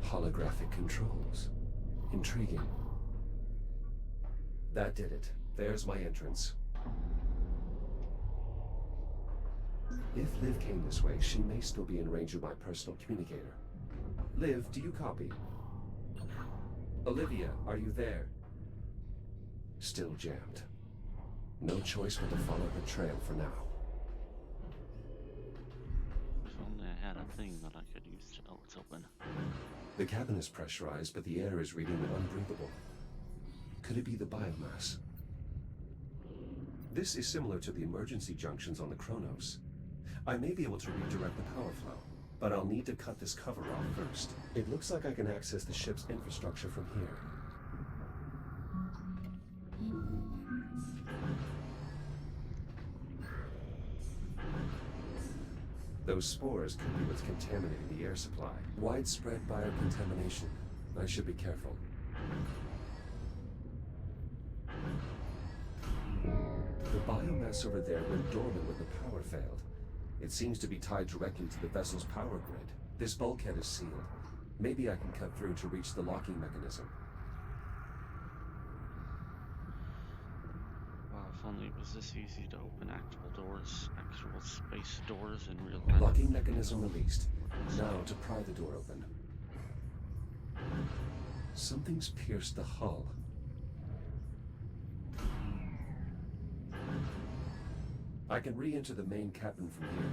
Holographic controls. Intriguing. That did it. There's my entrance. If Liv came this way, she may still be in range of my personal communicator. Liv, do you copy? Olivia, are you there? Still jammed. No choice but to follow her trail for now. If only I had a thing that I could use to... Oh, it's open. The cabin is pressurized, but the air is reading unbreathable. Could it be the biomass? This is similar to the emergency junctions on the Kronos. I may be able to redirect the power flow, but I'll need to cut this cover off first. It looks like I can access the ship's infrastructure from here. Those spores could be what's contaminating the air supply. Widespread biocontamination. I should be careful. The biomass over there went dormant when the power failed. It seems to be tied directly to the vessel's power grid. This bulkhead is sealed. Maybe I can cut through to reach the locking mechanism. Wow, if only it was this easy to open actual doors, actual space doors in real life. Locking mechanism released. Now to pry the door open. Something's pierced the hull. I can re-enter the main cabin from here.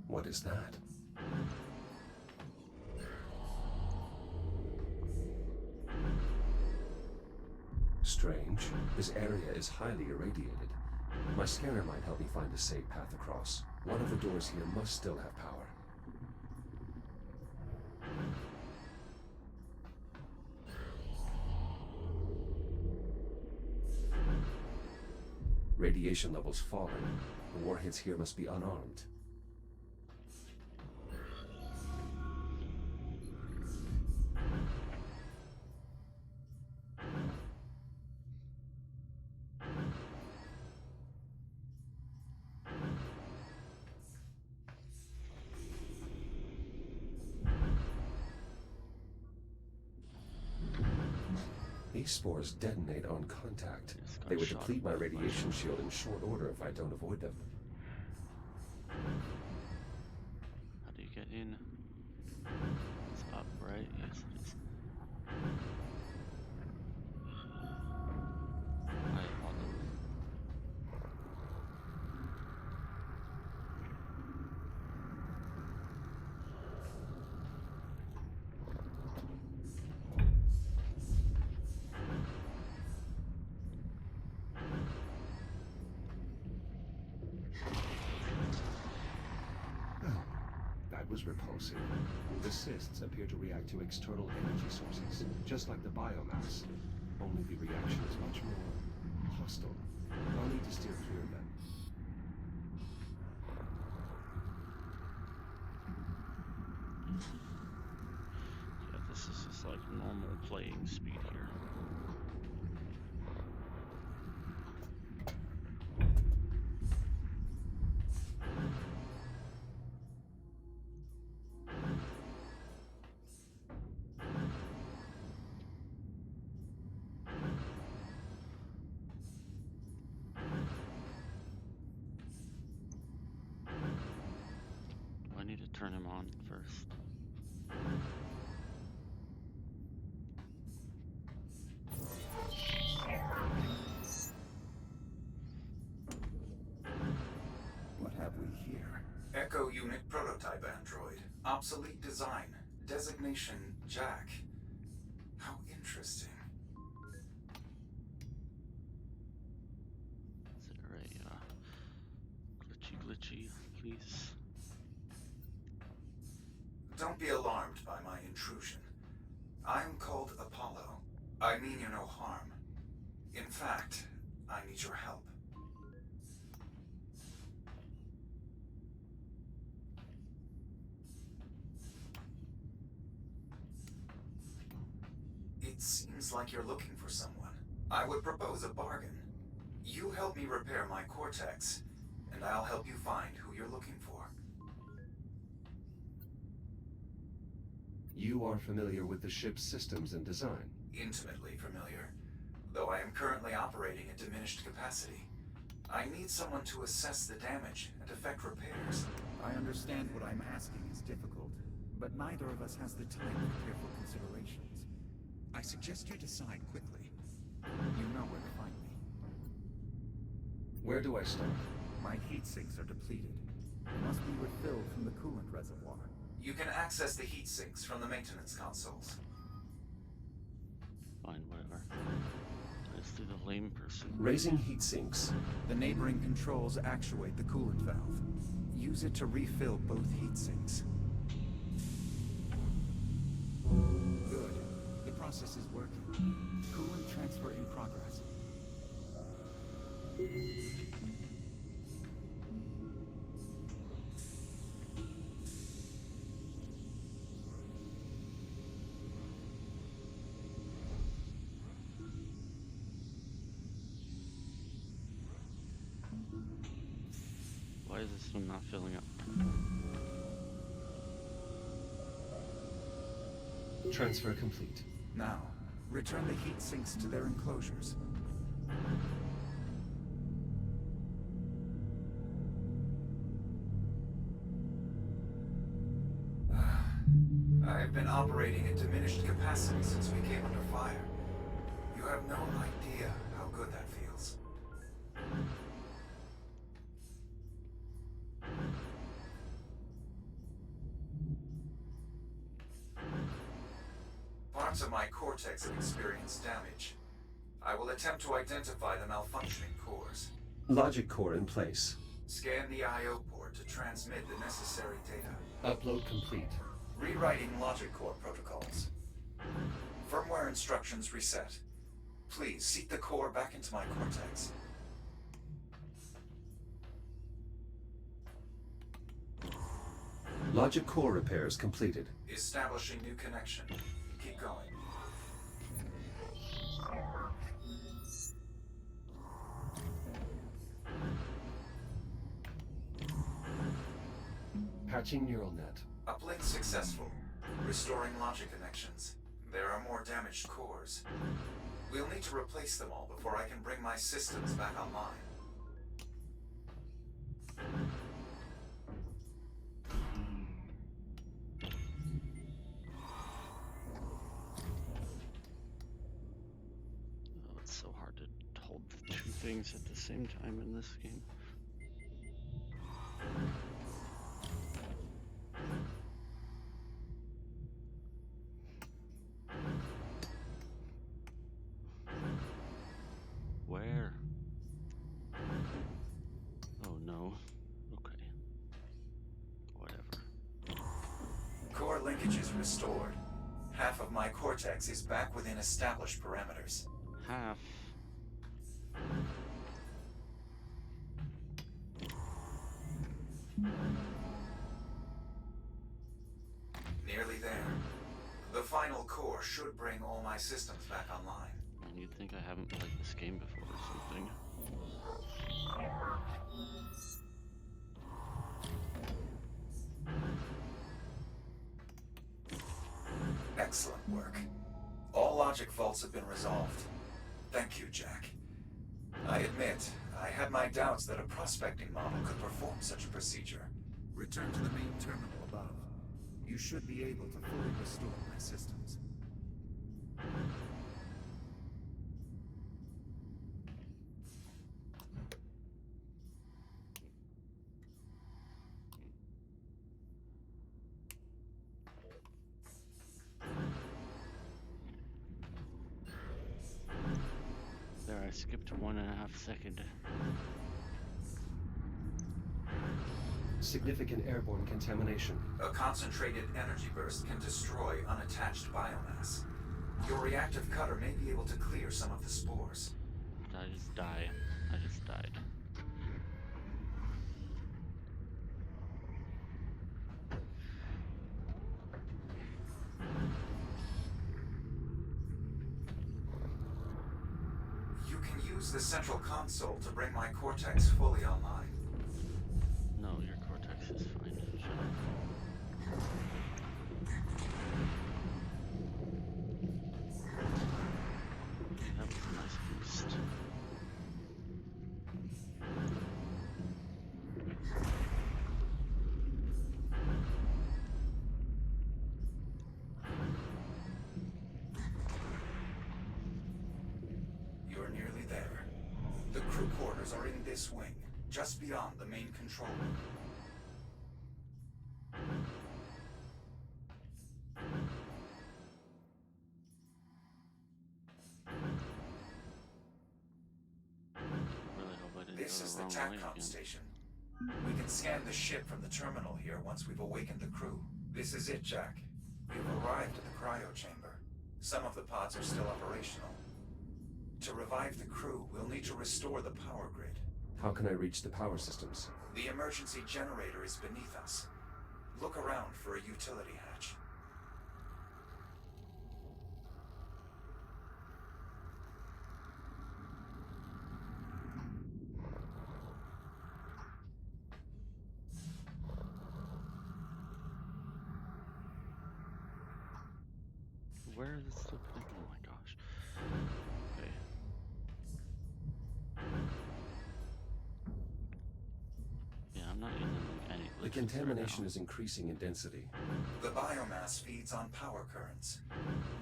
What is that? Strange. This area is highly irradiated. My scanner might help me find a safe path across. One of the doors here must still have power. Radiation levels falling. The warheads here must be unarmed. ace spores detonate on contact. Just got They would shot deplete my by a radiation shield in short order if I don't avoid them. How do you get in? It's up, right? Yes, it is. I follow. That was repulsive. The cysts appear to react to external energy sources, just like the biomass. Only the reaction is much more hostile. I'll need to steer clear of them. Yeah, this is just like normal playing speed here. I need to turn him on first. What have we here? Echo Unit Prototype Android. Obsolete design. Designation Jack. How interesting. Is there a glitchy, please? Don't be alarmed by my intrusion. I'm called Apollo. I mean you no harm. In fact, I need your help. It seems like you're looking for someone. I would propose a bargain. You help me repair my cortex, and I'll help you find who you're looking for. You are familiar with the ship's systems and design. Intimately familiar, though I am currently operating at diminished capacity. I need someone to assess the damage and effect repairs. I understand what I'm asking is difficult, but neither of us has the time for careful considerations. I suggest you decide quickly. You know where to find me. Where do I start? My heatsinks are depleted. They must be refilled from the coolant reservoir. You can access the heatsinks from the maintenance consoles. Fine, whatever. Let's do the lame person. Raising heat sinks. The neighboring controls actuate the coolant valve. Use it to refill both heatsinks. Good. The process is working. Coolant transfer in progress. Why is this one not filling up? Transfer complete. Now, return the heatsinks to their enclosures. I've been operating at diminished capacity since we came under fire. You have no idea how good that feels. Parts of my cortex have experienced damage. I will attempt to identify the malfunctioning cores. Logic core in place. Scan the I/O port to transmit the necessary data. Upload complete. Rewriting logic core protocols. Firmware instructions reset. Please seat the core back into my cortex. Logic core repairs completed. Establishing new connection. Keep going. Patching neural net. Uplink successful. Restoring logic connections. There are more damaged cores. We'll need to replace them all before I can bring my systems back online. Oh, it's so hard to hold the two things at the same time in this game. Where? Oh no. Okay. Whatever. Core linkage is restored. Half of my cortex is back within established parameters. Half. Nearly there. The final core should bring all my systems back online. And you'd think I haven't played this game before or something. Excellent work. All logic faults have been resolved. Thank you, Jack. I admit, I had my doubts that a prospecting model could perform such a procedure. Return to the main terminal above. You should be able to fully restore my systems. There, I skipped 1.5 seconds. Significant airborne contamination. A concentrated energy burst can destroy unattached biomass. Your reactive cutter may be able to clear some of the spores. I just die. I just died. You can use the central console to bring my cortex fully online. No, your cortex is fine. Shut up. That was a nice boost. You're nearly there. The crew quarters are in this wing, just beyond the main control room. Really hope I didn't This go is the the wrong way TACCOM again. station. We can scan the ship from the terminal here once we've awakened the crew. This is it, Jack. We've arrived at the cryo chamber. Some of the pods are still operational. To revive the crew, we'll need to restore the power grid. How can I reach the power systems? The emergency generator is beneath us. Look around for a utility hatch. Where is it still connected? Oh my gosh. Okay. Yeah, I'm not using like any The glitches contamination right is increasing in density. The biomass feeds on power currents.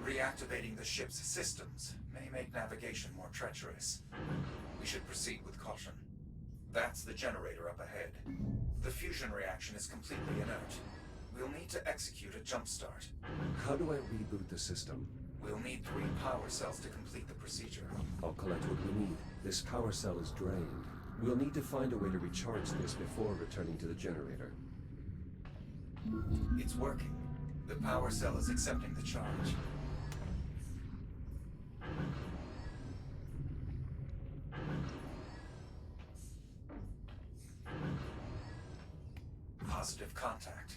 Reactivating the ship's systems may make navigation more treacherous. We should proceed with caution. That's the generator up ahead. The fusion reaction is completely inert. We'll need to execute a jump start. How do I reboot the system? We'll need 3 power cells to complete the procedure. I'll collect what we need. This power cell is drained. We'll need to find a way to recharge this before returning to the generator. It's working. The power cell is accepting the charge. Positive contact.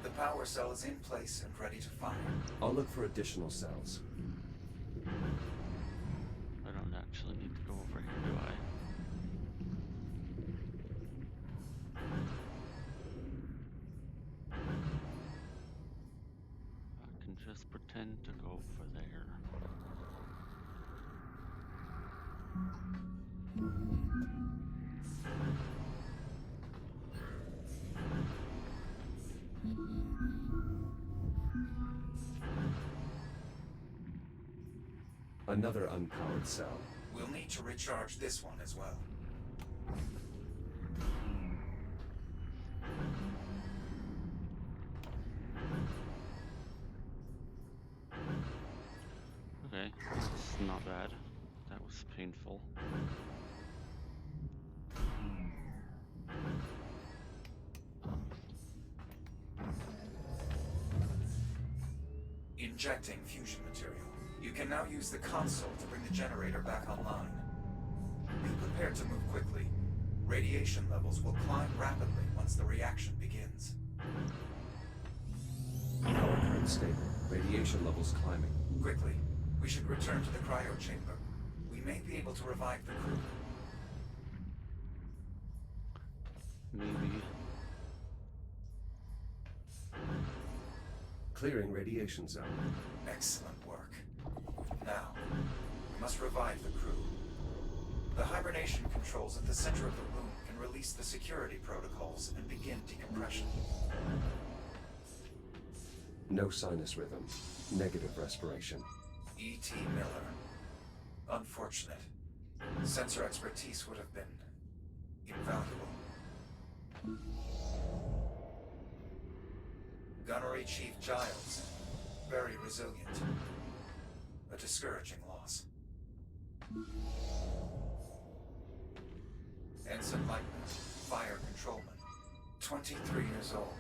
The power cell is in place and ready to fire. I'll look for additional cells. I don't actually need to go over here, do I? I can just pretend to go over there. Another unpowered cell. We'll need to recharge this one as well. Okay, that's not bad. That was painful. Injecting fusion material. You can now use the console to bring the generator back online. Be prepared to move quickly. Radiation levels will climb rapidly once the reaction begins. Power current stable. Radiation levels climbing. Quickly, we should return to the cryo chamber. We may be able to revive the crew. Maybe. Clearing radiation zone. Excellent work. Now, we must revive the crew. The hibernation controls at the center of the room can release the security protocols and begin decompression. No sinus rhythm. Negative respiration. E.T. Miller. Unfortunate. Sensor expertise would have been invaluable. Gunnery Chief Giles. Very resilient. A discouraging loss. Ensign Leitner, Fire Controlman. 23 years old.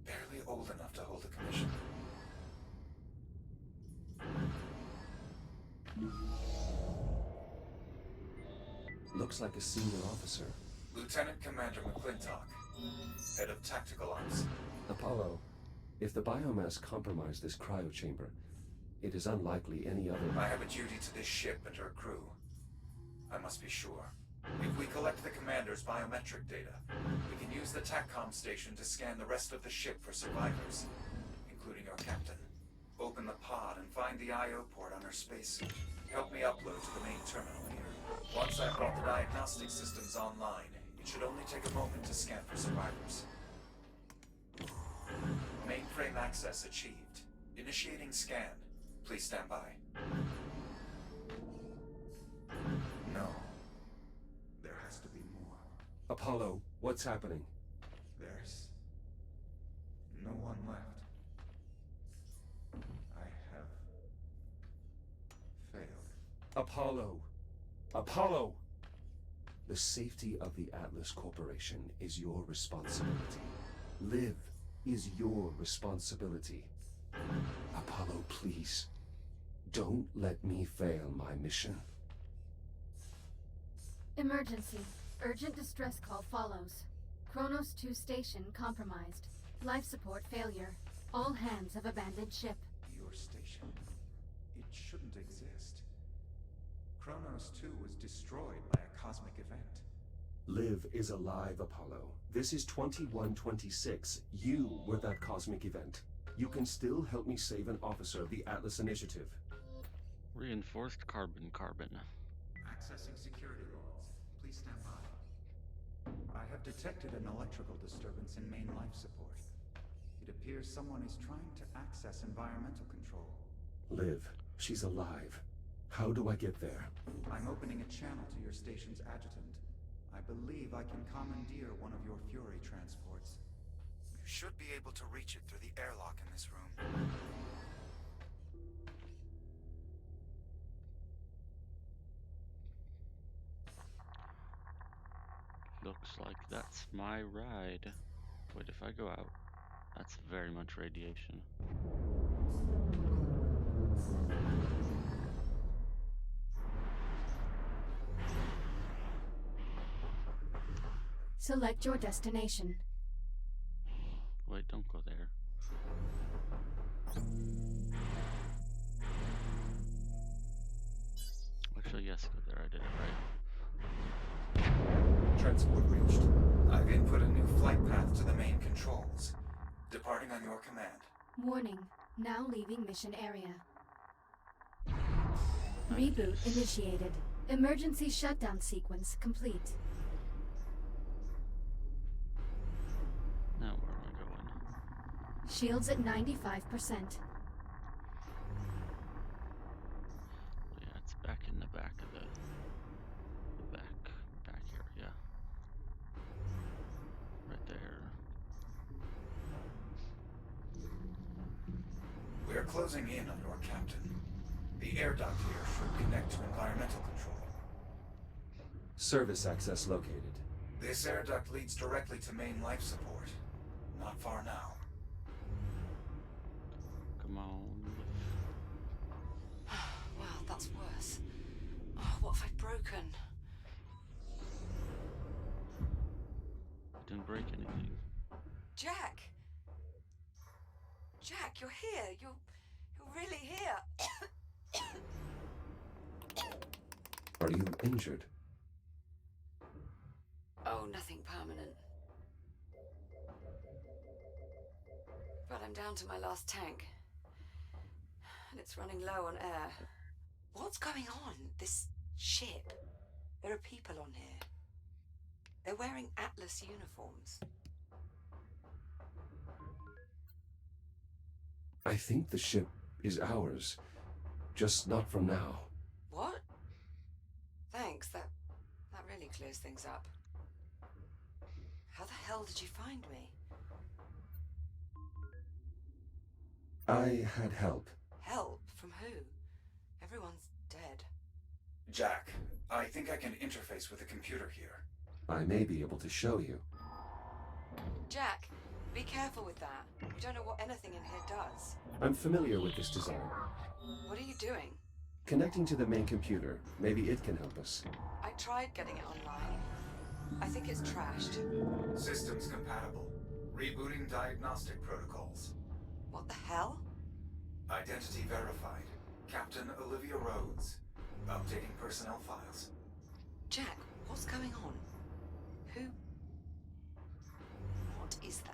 Barely old enough to hold a commission. Looks like a senior officer. Lieutenant Commander McClintock, Head of Tactical Ops. Apollo, if the biomass compromised this cryo chamber, it is unlikely any other... I have a duty to this ship and her crew. I must be sure. If we collect the commander's biometric data, we can use the TACCOM station to scan the rest of the ship for survivors, including your captain. Open the pod and find the I.O. port on her spacesuit. Help me upload to the main terminal here. Once I've brought the diagnostic systems online, it should only take a moment to scan for survivors. Mainframe access achieved. Initiating scan. Please stand by. No. There has to be more. Apollo, what's happening? There's no one left. I have failed. Apollo! Apollo! The safety of the Atlas Corporation is your responsibility. Live is your responsibility. Apollo, please. Don't let me fail my mission. Emergency. Urgent distress call follows. Kronos 2 station compromised. Life support failure. All hands have abandoned ship. Your station. It shouldn't exist. Kronos 2 was destroyed by a cosmic event. Liv is alive, Apollo. This is 2126. You were that cosmic event. You can still help me save an officer of the Atlas Initiative. Reinforced carbon. Accessing security logs. Please stand by. I have detected an electrical disturbance in main life support. It appears someone is trying to access environmental control. Liv, she's alive. How do I get there? I'm opening a channel to your station's adjutant. I believe I can commandeer one of your Fury transports. You should be able to reach it through the airlock in this room. Looks like that's my ride. Wait, if I go out, that's very much radiation. Select your destination. Wait, don't go there. Actually, yes, go there. I did it right. Transport reached. I've input a new flight path to the main controls. Departing on your command. Warning. Now leaving mission area. Reboot initiated. Emergency shutdown sequence complete. Now where am I going? Shields at 95%. Yeah, it's back in the back of the back area. Right there. We are closing in on your captain. The air duct here should connect to environmental control. Service access located. This air duct leads directly to main life support. Not far now. Come on. Wow, that's worse. Oh, what have I broken? Didn't break anything. Jack! Jack, you're here. You're really here. Are you injured? Oh, nothing permanent. But I'm down to my last tank. And it's running low on air. What's going on? This ship? There are people on here. They're wearing Atlas uniforms. I think the ship is ours. Just not from now. What? Thanks, that really clears things up. How the hell did you find me? I had help. Help? From who? Everyone's dead. Jack, I think I can interface with the computer here. I may be able to show you. Jack, be careful with that. You don't know what anything in here does. I'm familiar with this design. What are you doing? Connecting to the main computer. Maybe it can help us. I tried getting it online. I think it's trashed. Systems compatible. Rebooting diagnostic protocols. What the hell? Identity verified. Captain Olivia Rhodes. Updating personnel files. Jack, what's going on? Who? What is that?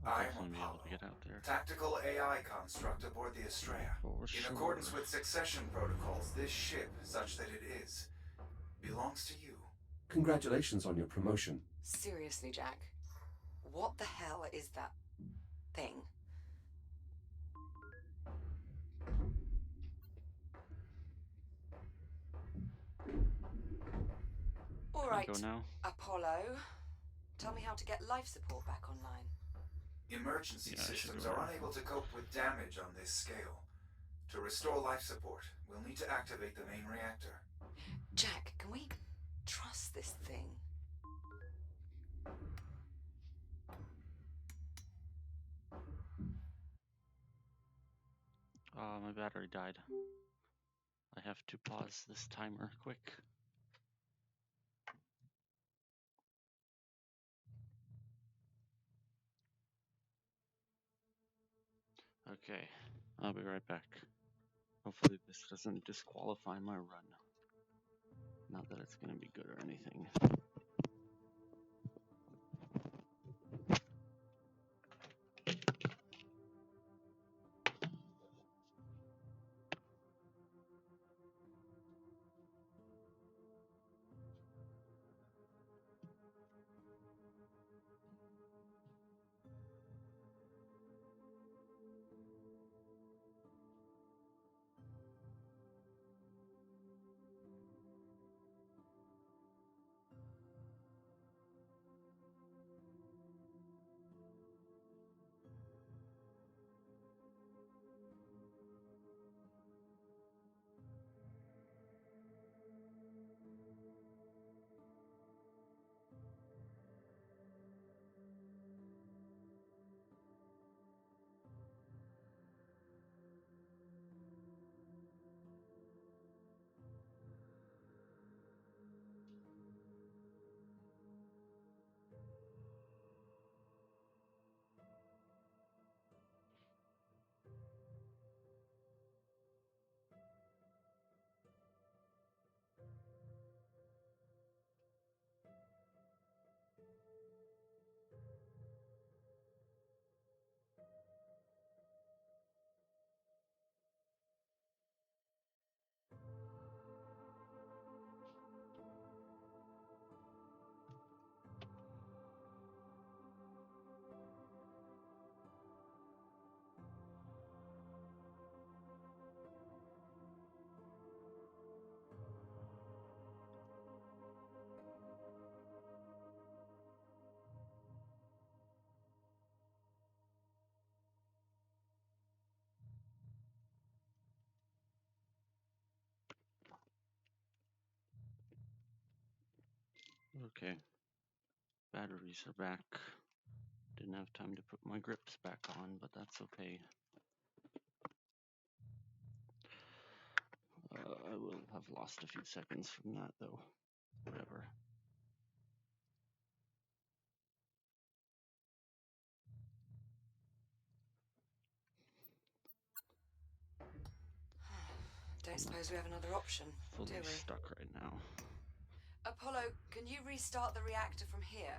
I'll I am definitely be able Apollo, to get out there. tactical AI construct aboard the Estrella. For In sure. accordance with succession protocols, this ship, such that it is, belongs to you. Congratulations on your promotion. Seriously, Jack. What the hell is that thing? All right, Go now. Apollo. Tell me how to get life support back online. Emergency Yeah, I should systems go are now. unable to cope with damage on this scale. To restore life support, we'll need to activate the main reactor. Jack, can we trust this thing? My battery died. I have to pause this timer quick. Okay, I'll be right back. Hopefully this doesn't disqualify my run. Not that it's gonna be good or anything. Okay. Batteries are back. Didn't have time to put my grips back on, but that's okay. I will have lost a few seconds from that, though. Whatever. Don't suppose we have another option, Fully do we? stuck right now. Apollo, can you restart the reactor from here?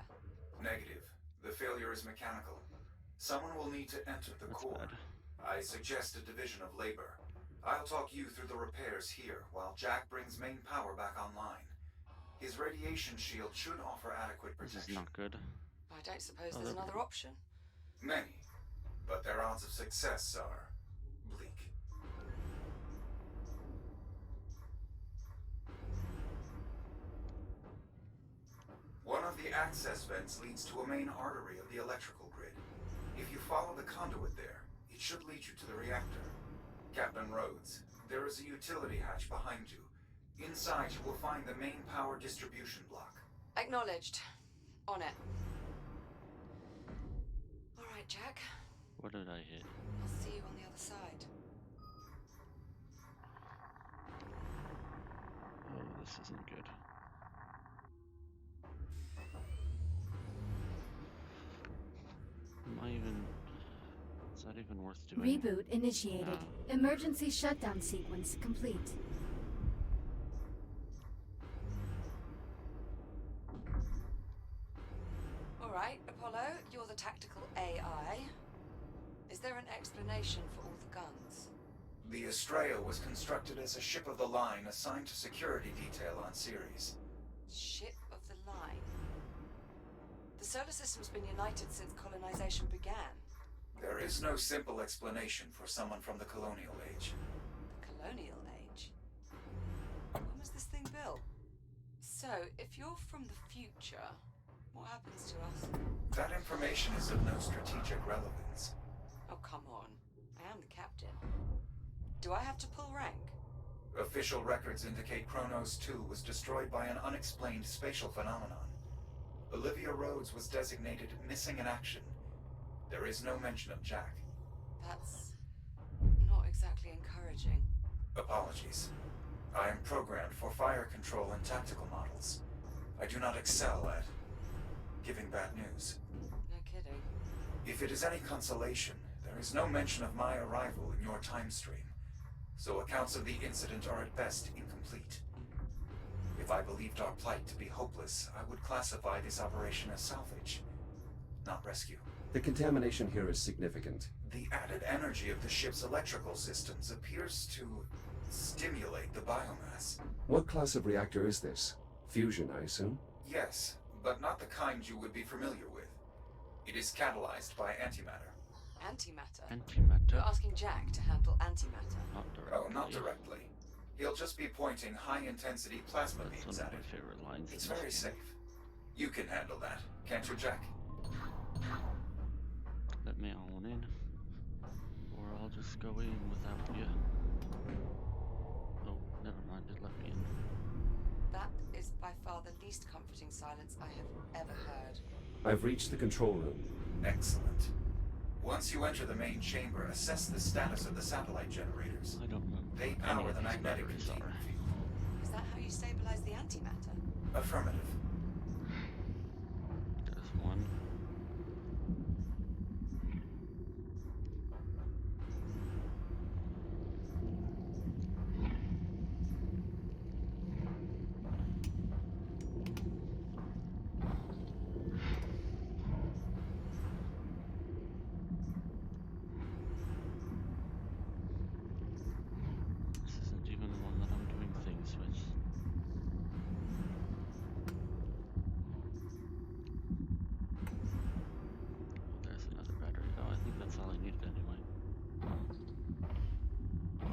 Negative. The failure is mechanical. Someone will need to enter the That's core. bad. I suggest a division of labor. I'll talk you through the repairs here while Jack brings main power back online. His radiation shield should offer adequate This protection. is not good. I don't suppose Oh, there's there we another go. option. Many, but their odds of success are bleak. One of the access vents leads to a main artery of the electrical grid. If you follow the conduit there, it should lead you to the reactor. Captain Rhodes, there is a utility hatch behind you. Inside you will find the main power distribution block. Acknowledged. On it. All right, Jack. What did I hit? I'll see you on the other side. Oh, this isn't good. Am I even... Is that even worth doing? Reboot initiated. No. Emergency shutdown sequence complete. All right, Apollo, you're the tactical AI. Is there an explanation for all the guns? The Estrella was constructed as a ship of the line assigned to security detail on Ceres. Ship of the line. The solar system's been united since colonization began. There is no simple explanation for someone from the colonial age. The colonial age? When was this thing built? So, if you're from the future, what happens to us? That information is of no strategic relevance. Oh, come on. I am the captain. Do I have to pull rank? Official records indicate Kronos 2 was destroyed by an unexplained spatial phenomenon. Olivia Rhodes was designated missing in action. There is no mention of Jack. That's not exactly encouraging. Apologies. I am programmed for fire control and tactical models. I do not excel at giving bad news. No kidding. If it is any consolation, there is no mention of my arrival in your time stream, so accounts of the incident are at best incomplete. If I believed our plight to be hopeless, I would classify this operation as salvage, not rescue. The contamination here is significant. The added energy of the ship's electrical systems appears to stimulate the biomass. What class of reactor is this? Fusion, I assume? Yes, but not the kind you would be familiar with. It is catalyzed by antimatter. Antimatter? Antimatter? You're asking Jack to handle antimatter? Not directly. Oh, not directly. He'll just be pointing high-intensity plasma That's beams one of at my it. favorite lines. It's in this very game. safe. You can handle that, can't you, Jack? Let me on in. Or I'll just go in without you. Oh, never mind, it let me in. That is by far the least comforting silence I have ever heard. I've reached the control room. Excellent. Once you enter the main chamber, assess the status of the satellite generators. I don't know. They what power any of the these magnetic batteries containment are. field. Is that how you stabilize the antimatter? Affirmative. There's one. This isn't even the one that I'm doing things with. There's another battery. Oh, I think that's all I needed anyway.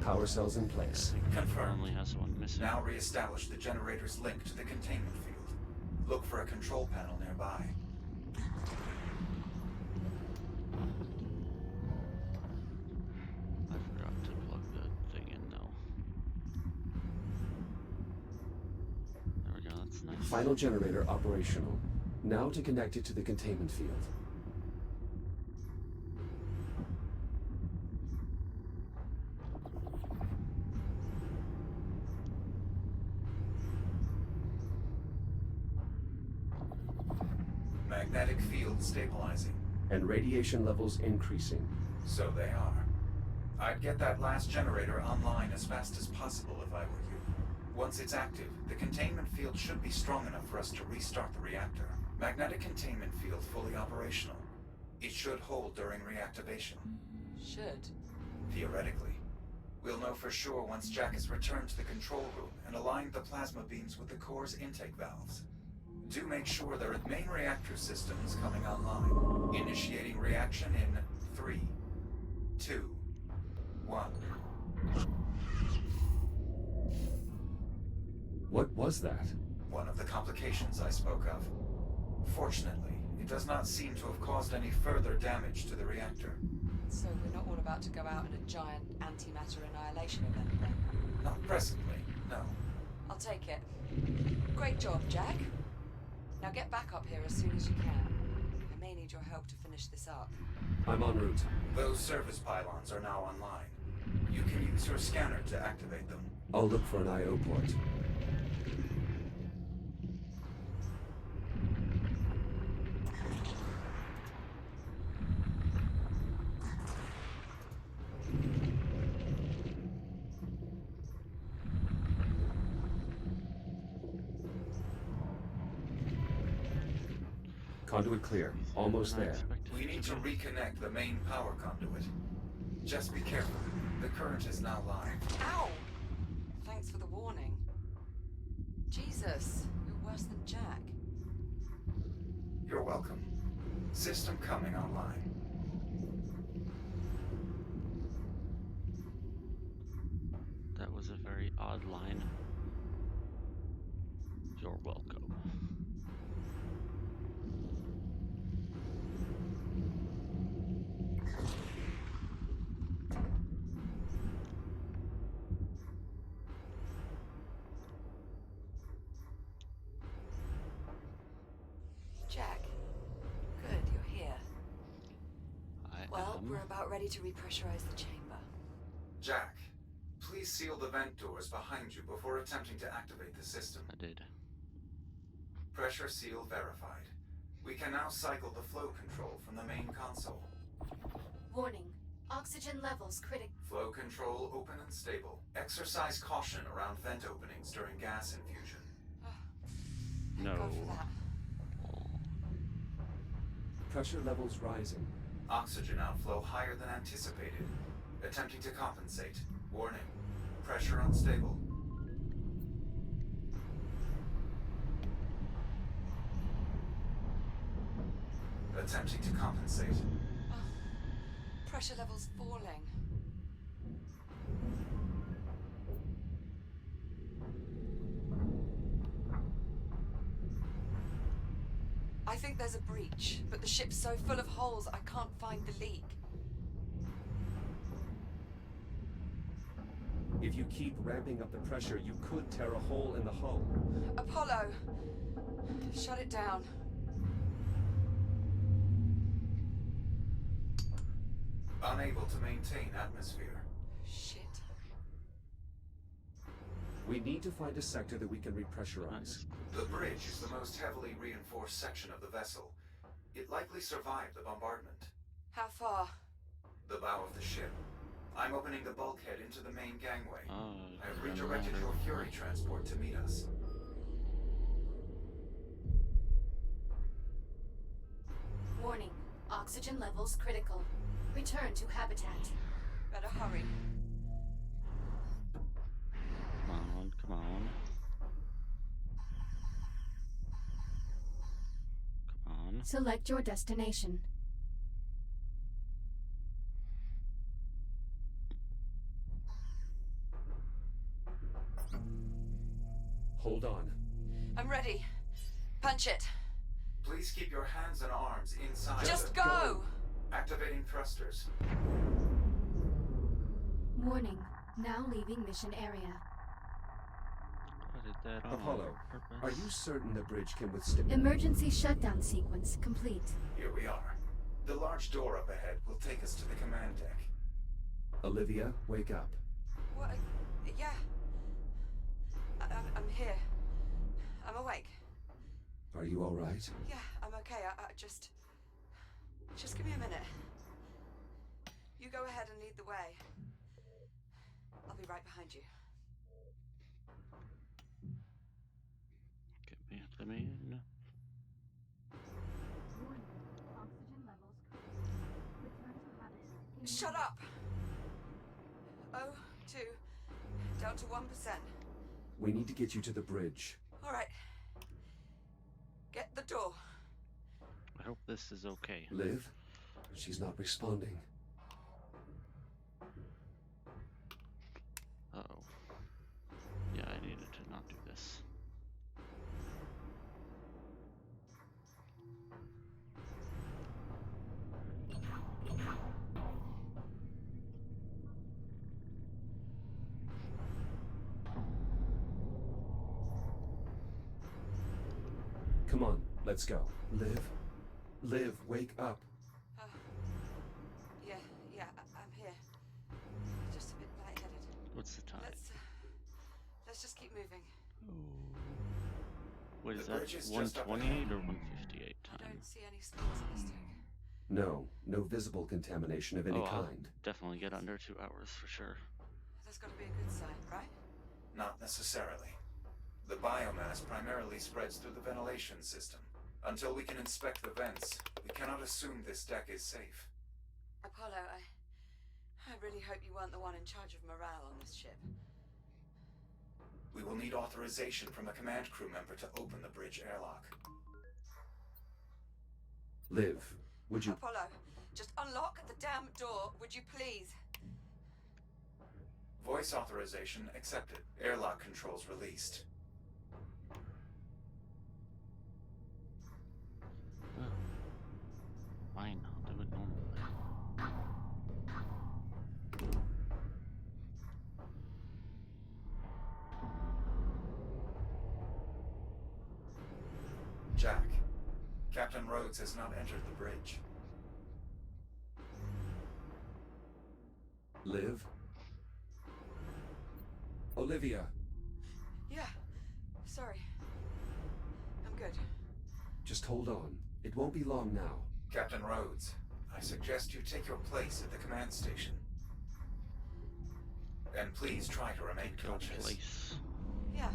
Power cells in place. I think it Confirmed. only has one missing. Now re-establish the generator's link to the containment field. Look for a control panel nearby. I forgot to plug the thing in though. There we go, that's nice. Final generator operational. Now to connect it to the containment field. Magnetic field stabilizing. And radiation levels increasing. So they are. I'd get that last generator online as fast as possible if I were you. Once it's active, the containment field should be strong enough for us to restart the reactor. Magnetic containment field fully operational. It should hold during reactivation. Should. Theoretically. We'll know for sure once Jack has returned to the control room and aligned the plasma beams with the core's intake valves. Do make sure there are main reactor systems coming online. Initiating reaction in 3, 2, 1. What was that? One of the complications I spoke of. Fortunately, it does not seem to have caused any further damage to the reactor. So we're not all about to go out in a giant antimatter annihilation event then? Not presently, no. I'll take it. Great job, Jack. Now get back up here as soon as you can. I may need your help to finish this up. I'm en route. Those service pylons are now online. You can use your scanner to activate them. I'll look for an I/O port. Conduit clear. Almost there. We need to reconnect the main power conduit. Just be careful. The current is now live. Ow! Thanks for the warning. Jesus, you're worse than Jack. You're welcome. System coming online. That was a very odd line. You're welcome. Jack, good, you're here. Well, am. we're about ready to repressurize the chamber. Jack, please seal the vent doors behind you before attempting to activate the system. I did. Pressure seal verified. We can now cycle the flow control from the main console. Warning. Oxygen levels critical. Flow control open and stable. Exercise caution around vent openings during gas infusion. Thank No. God for that. Pressure levels rising. Oxygen outflow higher than anticipated. Attempting to compensate. Warning. Pressure unstable. Attempting to compensate. Pressure levels falling. I think there's a breach, but the ship's so full of holes I can't find the leak. If you keep ramping up the pressure, you could tear a hole in the hull. Apollo! Shut it down. Unable to maintain atmosphere. Shit. We need to find a sector that we can repressurize. The bridge is the most heavily reinforced section of the vessel. It likely survived the bombardment. How far? The bow of the ship. I'm opening the bulkhead into the main gangway. Oh, I've redirected your Fury transport to meet us. Warning. Oxygen levels critical. Return to habitat. Better hurry. Come on, come on. Come on. Select your destination. Hold on. I'm ready. Punch it. Please keep your hands and arms inside. Just the- go! Activating thrusters. Warning. Now leaving mission area. did that on Apollo, purpose. are you certain the bridge can withstand... Emergency shutdown sequence complete. Here we are. The large door up ahead will take us to the command deck. Olivia, wake up. What? Yeah. I'm here. I'm awake. Are you all right? Yeah, I'm okay. I just give me a minute. You go ahead and lead the way. I'll be right behind you. Let me in. Oxygen levels critical. Return to habitat. Shut up! O2, down to 1%. We need to get you to the bridge. All right. Get the door. I hope this is okay. Liv? She's not responding. Uh-oh. Yeah, I needed to not do this. Come on, let's go. Liv? Liv, wake up. Yeah, I'm here. Just a bit lightheaded. What's the time? Let's just keep moving. What is The that? bridge is just up 128 ahead. or 158 I time? don't see any spots on this tag. No visible contamination of any I'll kind. definitely get under 2 hours for sure. That's got to be a good sign, right? Not necessarily. The biomass primarily spreads through the ventilation system. Until we can inspect the vents, we cannot assume this deck is safe. Apollo, I really hope you weren't the one in charge of morale on this ship. We will need authorization from a command crew member to open the bridge airlock. Liv, would you... Apollo, just unlock the damn door, would you please? Voice authorization accepted. Airlock controls released. Oh. Fine, I'll do it normally. Jack, Captain Rhodes has not entered the bridge. Liv? Olivia? Yeah, sorry. I'm good. Just hold on. It won't be long now. Captain Rhodes, I suggest you take your place at the command station. And please try to remain Go conscious. place. Yeah,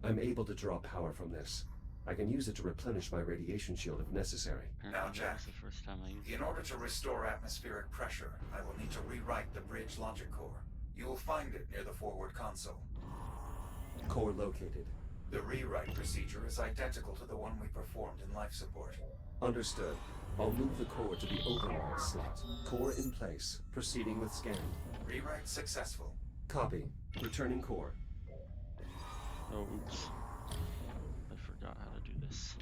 I'm able to draw power from this. I can use it to replenish my radiation shield if necessary. Apparently Now, that Jack, was the first time I used it. in order to restore atmospheric pressure, I will need to rewrite the bridge logic core. You will find it near the forward console. Core located. The rewrite procedure is identical to the one we performed in life support. Understood. I'll move the core to the override slot. Core in place. Proceeding with scan. Rewrite successful. Copy. Returning core. Oh, oops. I forgot how to do this.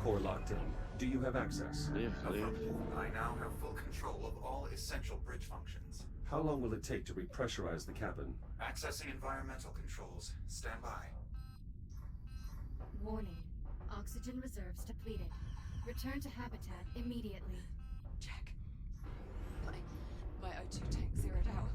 Core locked in. Do you have access? Live. Affirmative. I now have full control of all essential bridge functions. How long will it take to repressurize the cabin? Accessing environmental controls. Stand by. Warning. Oxygen reserves depleted. Return to habitat immediately. Jack. My O2 tank zeroed out.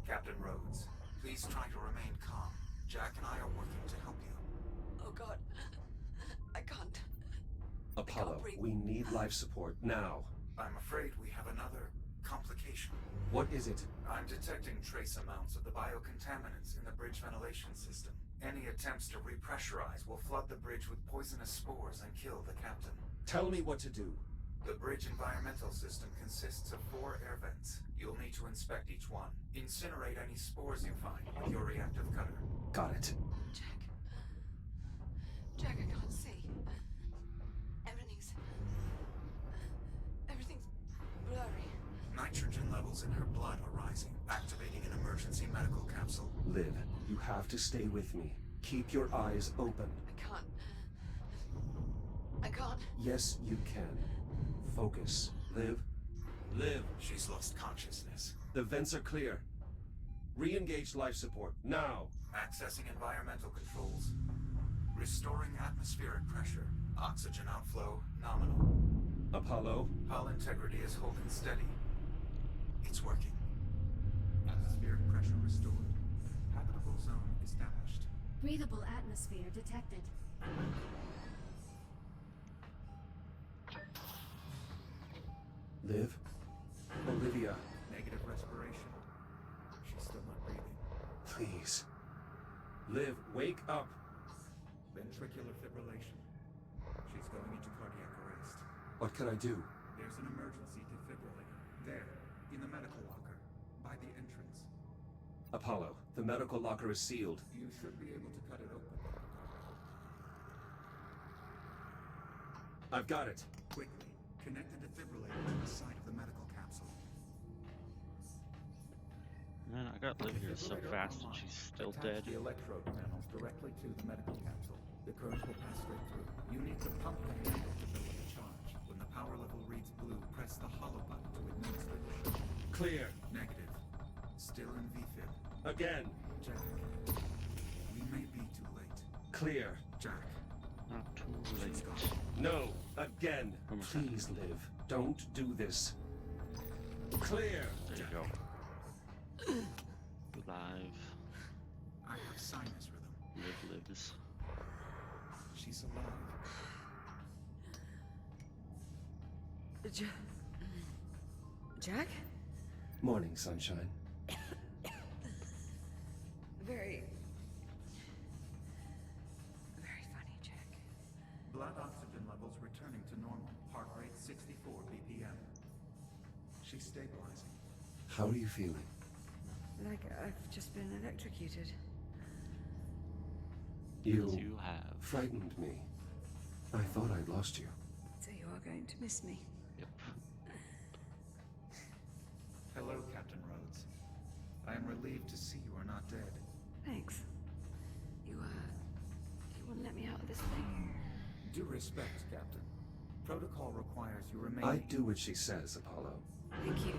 Captain Rhodes, please try to remain calm. Jack and I are working to help you. Oh god. I can't. Apollo, breathe. we need life support now. I'm afraid we have another complication. What is it? I'm detecting trace amounts of the biocontaminants in the bridge ventilation system. Any attempts to repressurize will flood the bridge with poisonous spores and kill the captain. Tell me what to do. The bridge environmental system consists of 4 air vents. You'll need to inspect each one. Incinerate any spores you find with your reactive cutter. Got it. Jack, I can't see. Everything's blurry. Nitrogen levels in her blood are rising, activating an emergency medical capsule. Liv, you have to stay with me. Keep your eyes open. I can't. Yes, you can. Focus. Liv? Liv! She's lost consciousness. The vents are clear. Re-engage life support, now! Accessing environmental controls. Restoring atmospheric pressure. Oxygen outflow nominal. Apollo? Hull integrity is holding steady. It's working. Atmospheric pressure restored. Habitable zone established. Breathable atmosphere detected. Liv? Olivia? Negative respiration. She's still not breathing. Please. Liv, wake up! Ventricular fibrillation. She's going into cardiac arrest. What can I do? There's an emergency defibrillator. There, in the medical locker. By the entrance. Apollo, the medical locker is sealed. You should be able to cut it open. I've got it. Quickly, connect the defibrillator to the side of the medical capsule. Man, I got Liv here so Defibrillator fast and online. she's still Attach dead. the electrode panels directly to the medical capsule. The current will pass straight through. You need to pump the handle to build the charge. When the power level reads blue, press the hollow button to administer the shock. Clear. Negative. Still in VFib. Again. Jack. We may be too late. Clear. Jack. Not too late. She's gone. No. Again. One more time. Please, Liv. Don't do this. Clear. There you go. Live. I have sinus rhythm. Liv lives. She's alive. Jack? Morning, sunshine. Very funny, Jack. Blood oxygen levels returning to normal. Heart rate 64 BPM. She's stabilizing. How are you feeling? Like I've just been electrocuted. You You have. frightened me. I thought I'd lost you. So you are going to miss me. Yep. Hello, Captain Rhodes. I am relieved to see you are not dead. Thanks. You wouldn't let me out of this thing. Due respect, Captain. Protocol requires you remain. I do what she says, Apollo. Thank you.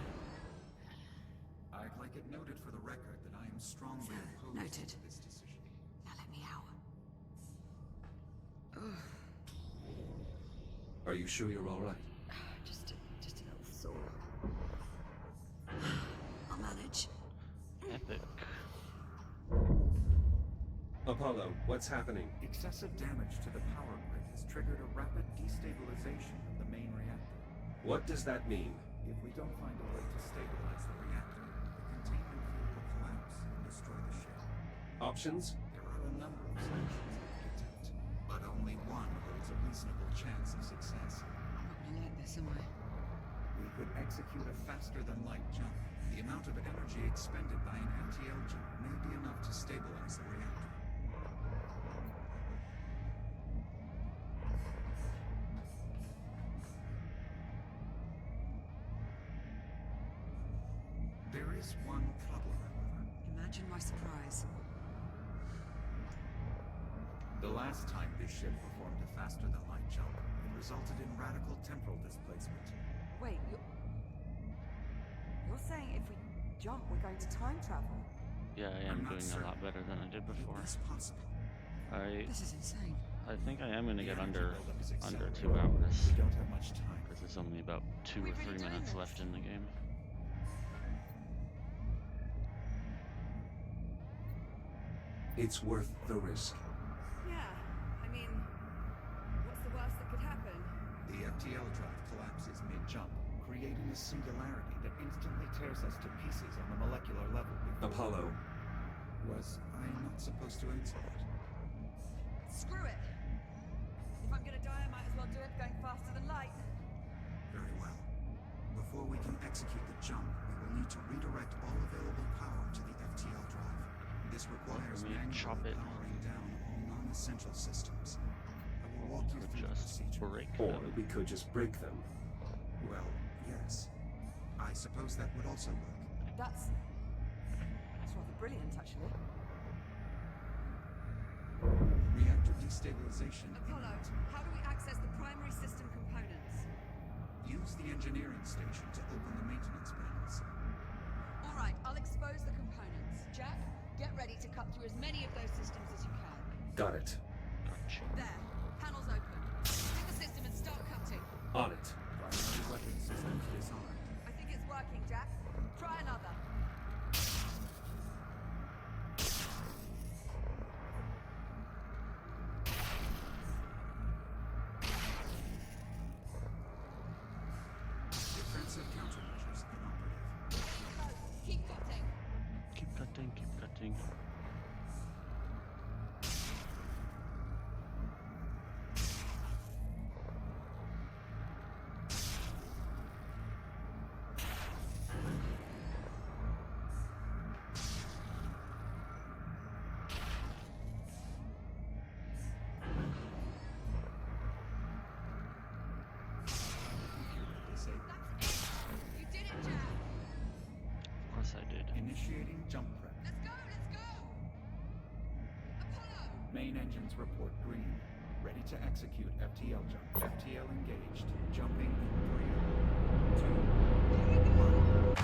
I'd like it noted for the record that I am strongly Sir, opposed noted. to this decision. Now let me out. Are you sure you're all right? Just a little sore. I'll manage. Epic. Apollo, what's happening? Excessive damage to the power grid has triggered a rapid destabilization of the main reactor. What does that mean? If we don't find a way to stabilize the reactor, the containment field will collapse and destroy the ship. Options? There are a number of solutions I could attempt, but only one holds a reasonable chance of success. I'm not gonna like this, am I? We could execute a faster-than-light jump. The amount of energy expended by an MTL jump may be enough to stabilize the reactor. There is one problem, however. Imagine my surprise. The last time this ship performed a faster-than-light jump, it resulted in radical temporal displacement. Wait, you're saying if we jump, we're going to time travel? Yeah, I am I'm not doing a certain. lot better than I did before. It is possible. This is insane. I think I am gonna get The under energy buildup is under accelerating. 2 hours. We don't have much time. Because there's only about 2 We or 3 really doing minutes this? left in the game. It's worth the risk. Yeah, I mean, what's the worst that could happen? The FTL drive collapses mid-jump, creating a singularity that instantly tears us to pieces on the molecular level. Apollo, Was I not supposed to answer that? Screw it! If I'm gonna die, I might as well do it going faster than light. Very well. Before we can execute the jump, we will need to redirect all available power to the FTL drive. This requires Let me manually chop it. powering down all non-essential systems. I will walk you Or through the just procedure. break or them. we could just break them. Well, yes. I suppose that would also work. That's rather brilliant, actually. Reactor destabilization Apollo, imminent. how do we access the primary system components? Use engineering station to open the maintenance panels. All right, I'll expose the components. Jack, get ready to cut through as many of those systems as you can. Got it. Gotcha. There, panels open. Hit the system and start cutting. On it. Primary weapon systems disarmed. I think it's working, Jack. Try another. Defensive countermeasures inoperative. Keep cutting. Keep cutting, keep cutting. Disabled. You did it, Jack. Of course I did. Initiating jump prep. Let's go, let's go. Apollo. Main engines report green. Ready to execute FTL jump. FTL engaged. Jumping in 3, 2, 1.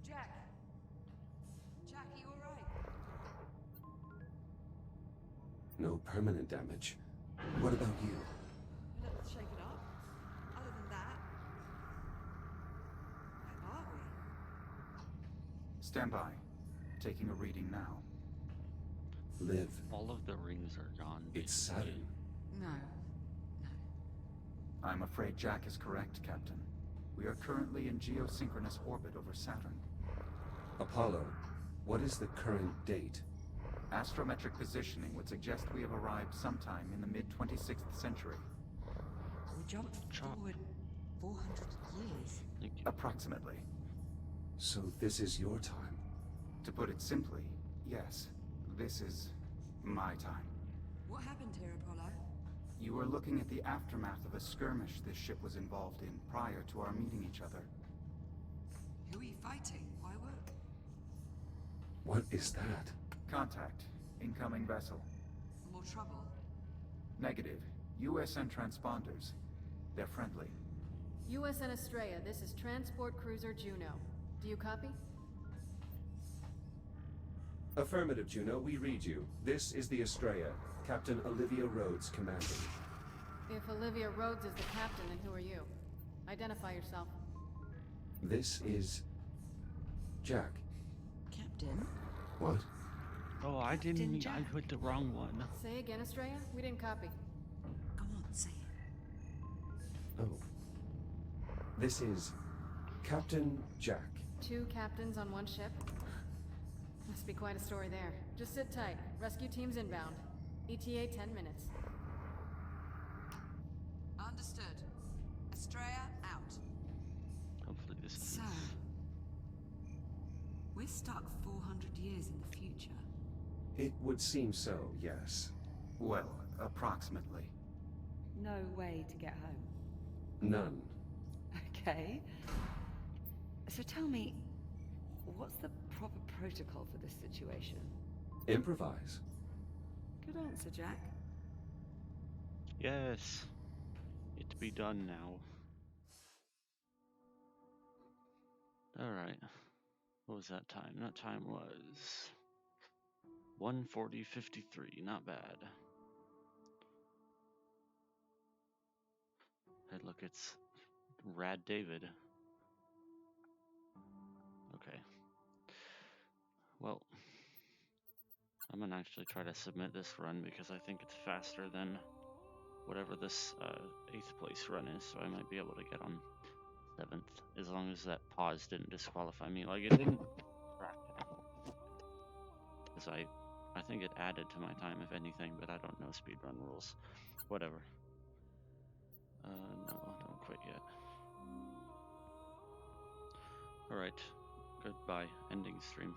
Jack. Jack, are you all right? No permanent damage. What about you? A little shaken up. Other than that, where are we? Stand by. Taking a reading now. Liv. All of the rings are gone. It's basically. Saturn. No. I'm afraid Jack is correct, Captain. We are currently in geosynchronous orbit over Saturn. Apollo, what is the current date? Astrometric positioning would suggest we have arrived sometime in the mid-26th century. We jumped forward 400 years. Thank you. Approximately. So this is your time. To put it simply, yes. This is my time. What happened here, Apollo? You were looking at the aftermath of a skirmish this ship was involved in prior to our meeting each other. Who are you fighting? Why work? What is that? Contact. Incoming vessel. More trouble? Negative. USN transponders. They're friendly. USN Estrella, this is Transport Cruiser Juno. Do you copy? Affirmative, Juno. We read you. This is the Estrella. Captain Olivia Rhodes commanding. If Olivia Rhodes is the captain, then who are you? Identify yourself. This is... Jack. Captain? What? Oh, I didn't. I Jack. put the wrong one. Say again, Estrella? We didn't copy. Go on, say it. Oh. This is... Captain Jack. 2 captains on 1 ship? Must be quite a story there. Just sit tight. Rescue team's inbound. ETA 10 minutes. Understood. Estrella out. Hopefully this is... So, we're stuck 400 years in the future. It would seem so, yes. Well, approximately. No way to get home. None. Okay. So tell me, what's the proper protocol for this situation? Improvise. Good answer, Jack. Yes. It to be done now. Alright. What was that time? That time was 1:40:53. Not bad. Hey, look, it's Rad David. Okay. Well, I'm gonna actually try to submit this run because I think it's faster than whatever this 8th place run is, so I might be able to get on 7th, as long as that pause didn't disqualify me. Like, it didn't because I think it added to my time, if anything, but I don't know speedrun rules. Whatever. No, don't quit yet. Alright, goodbye, ending stream.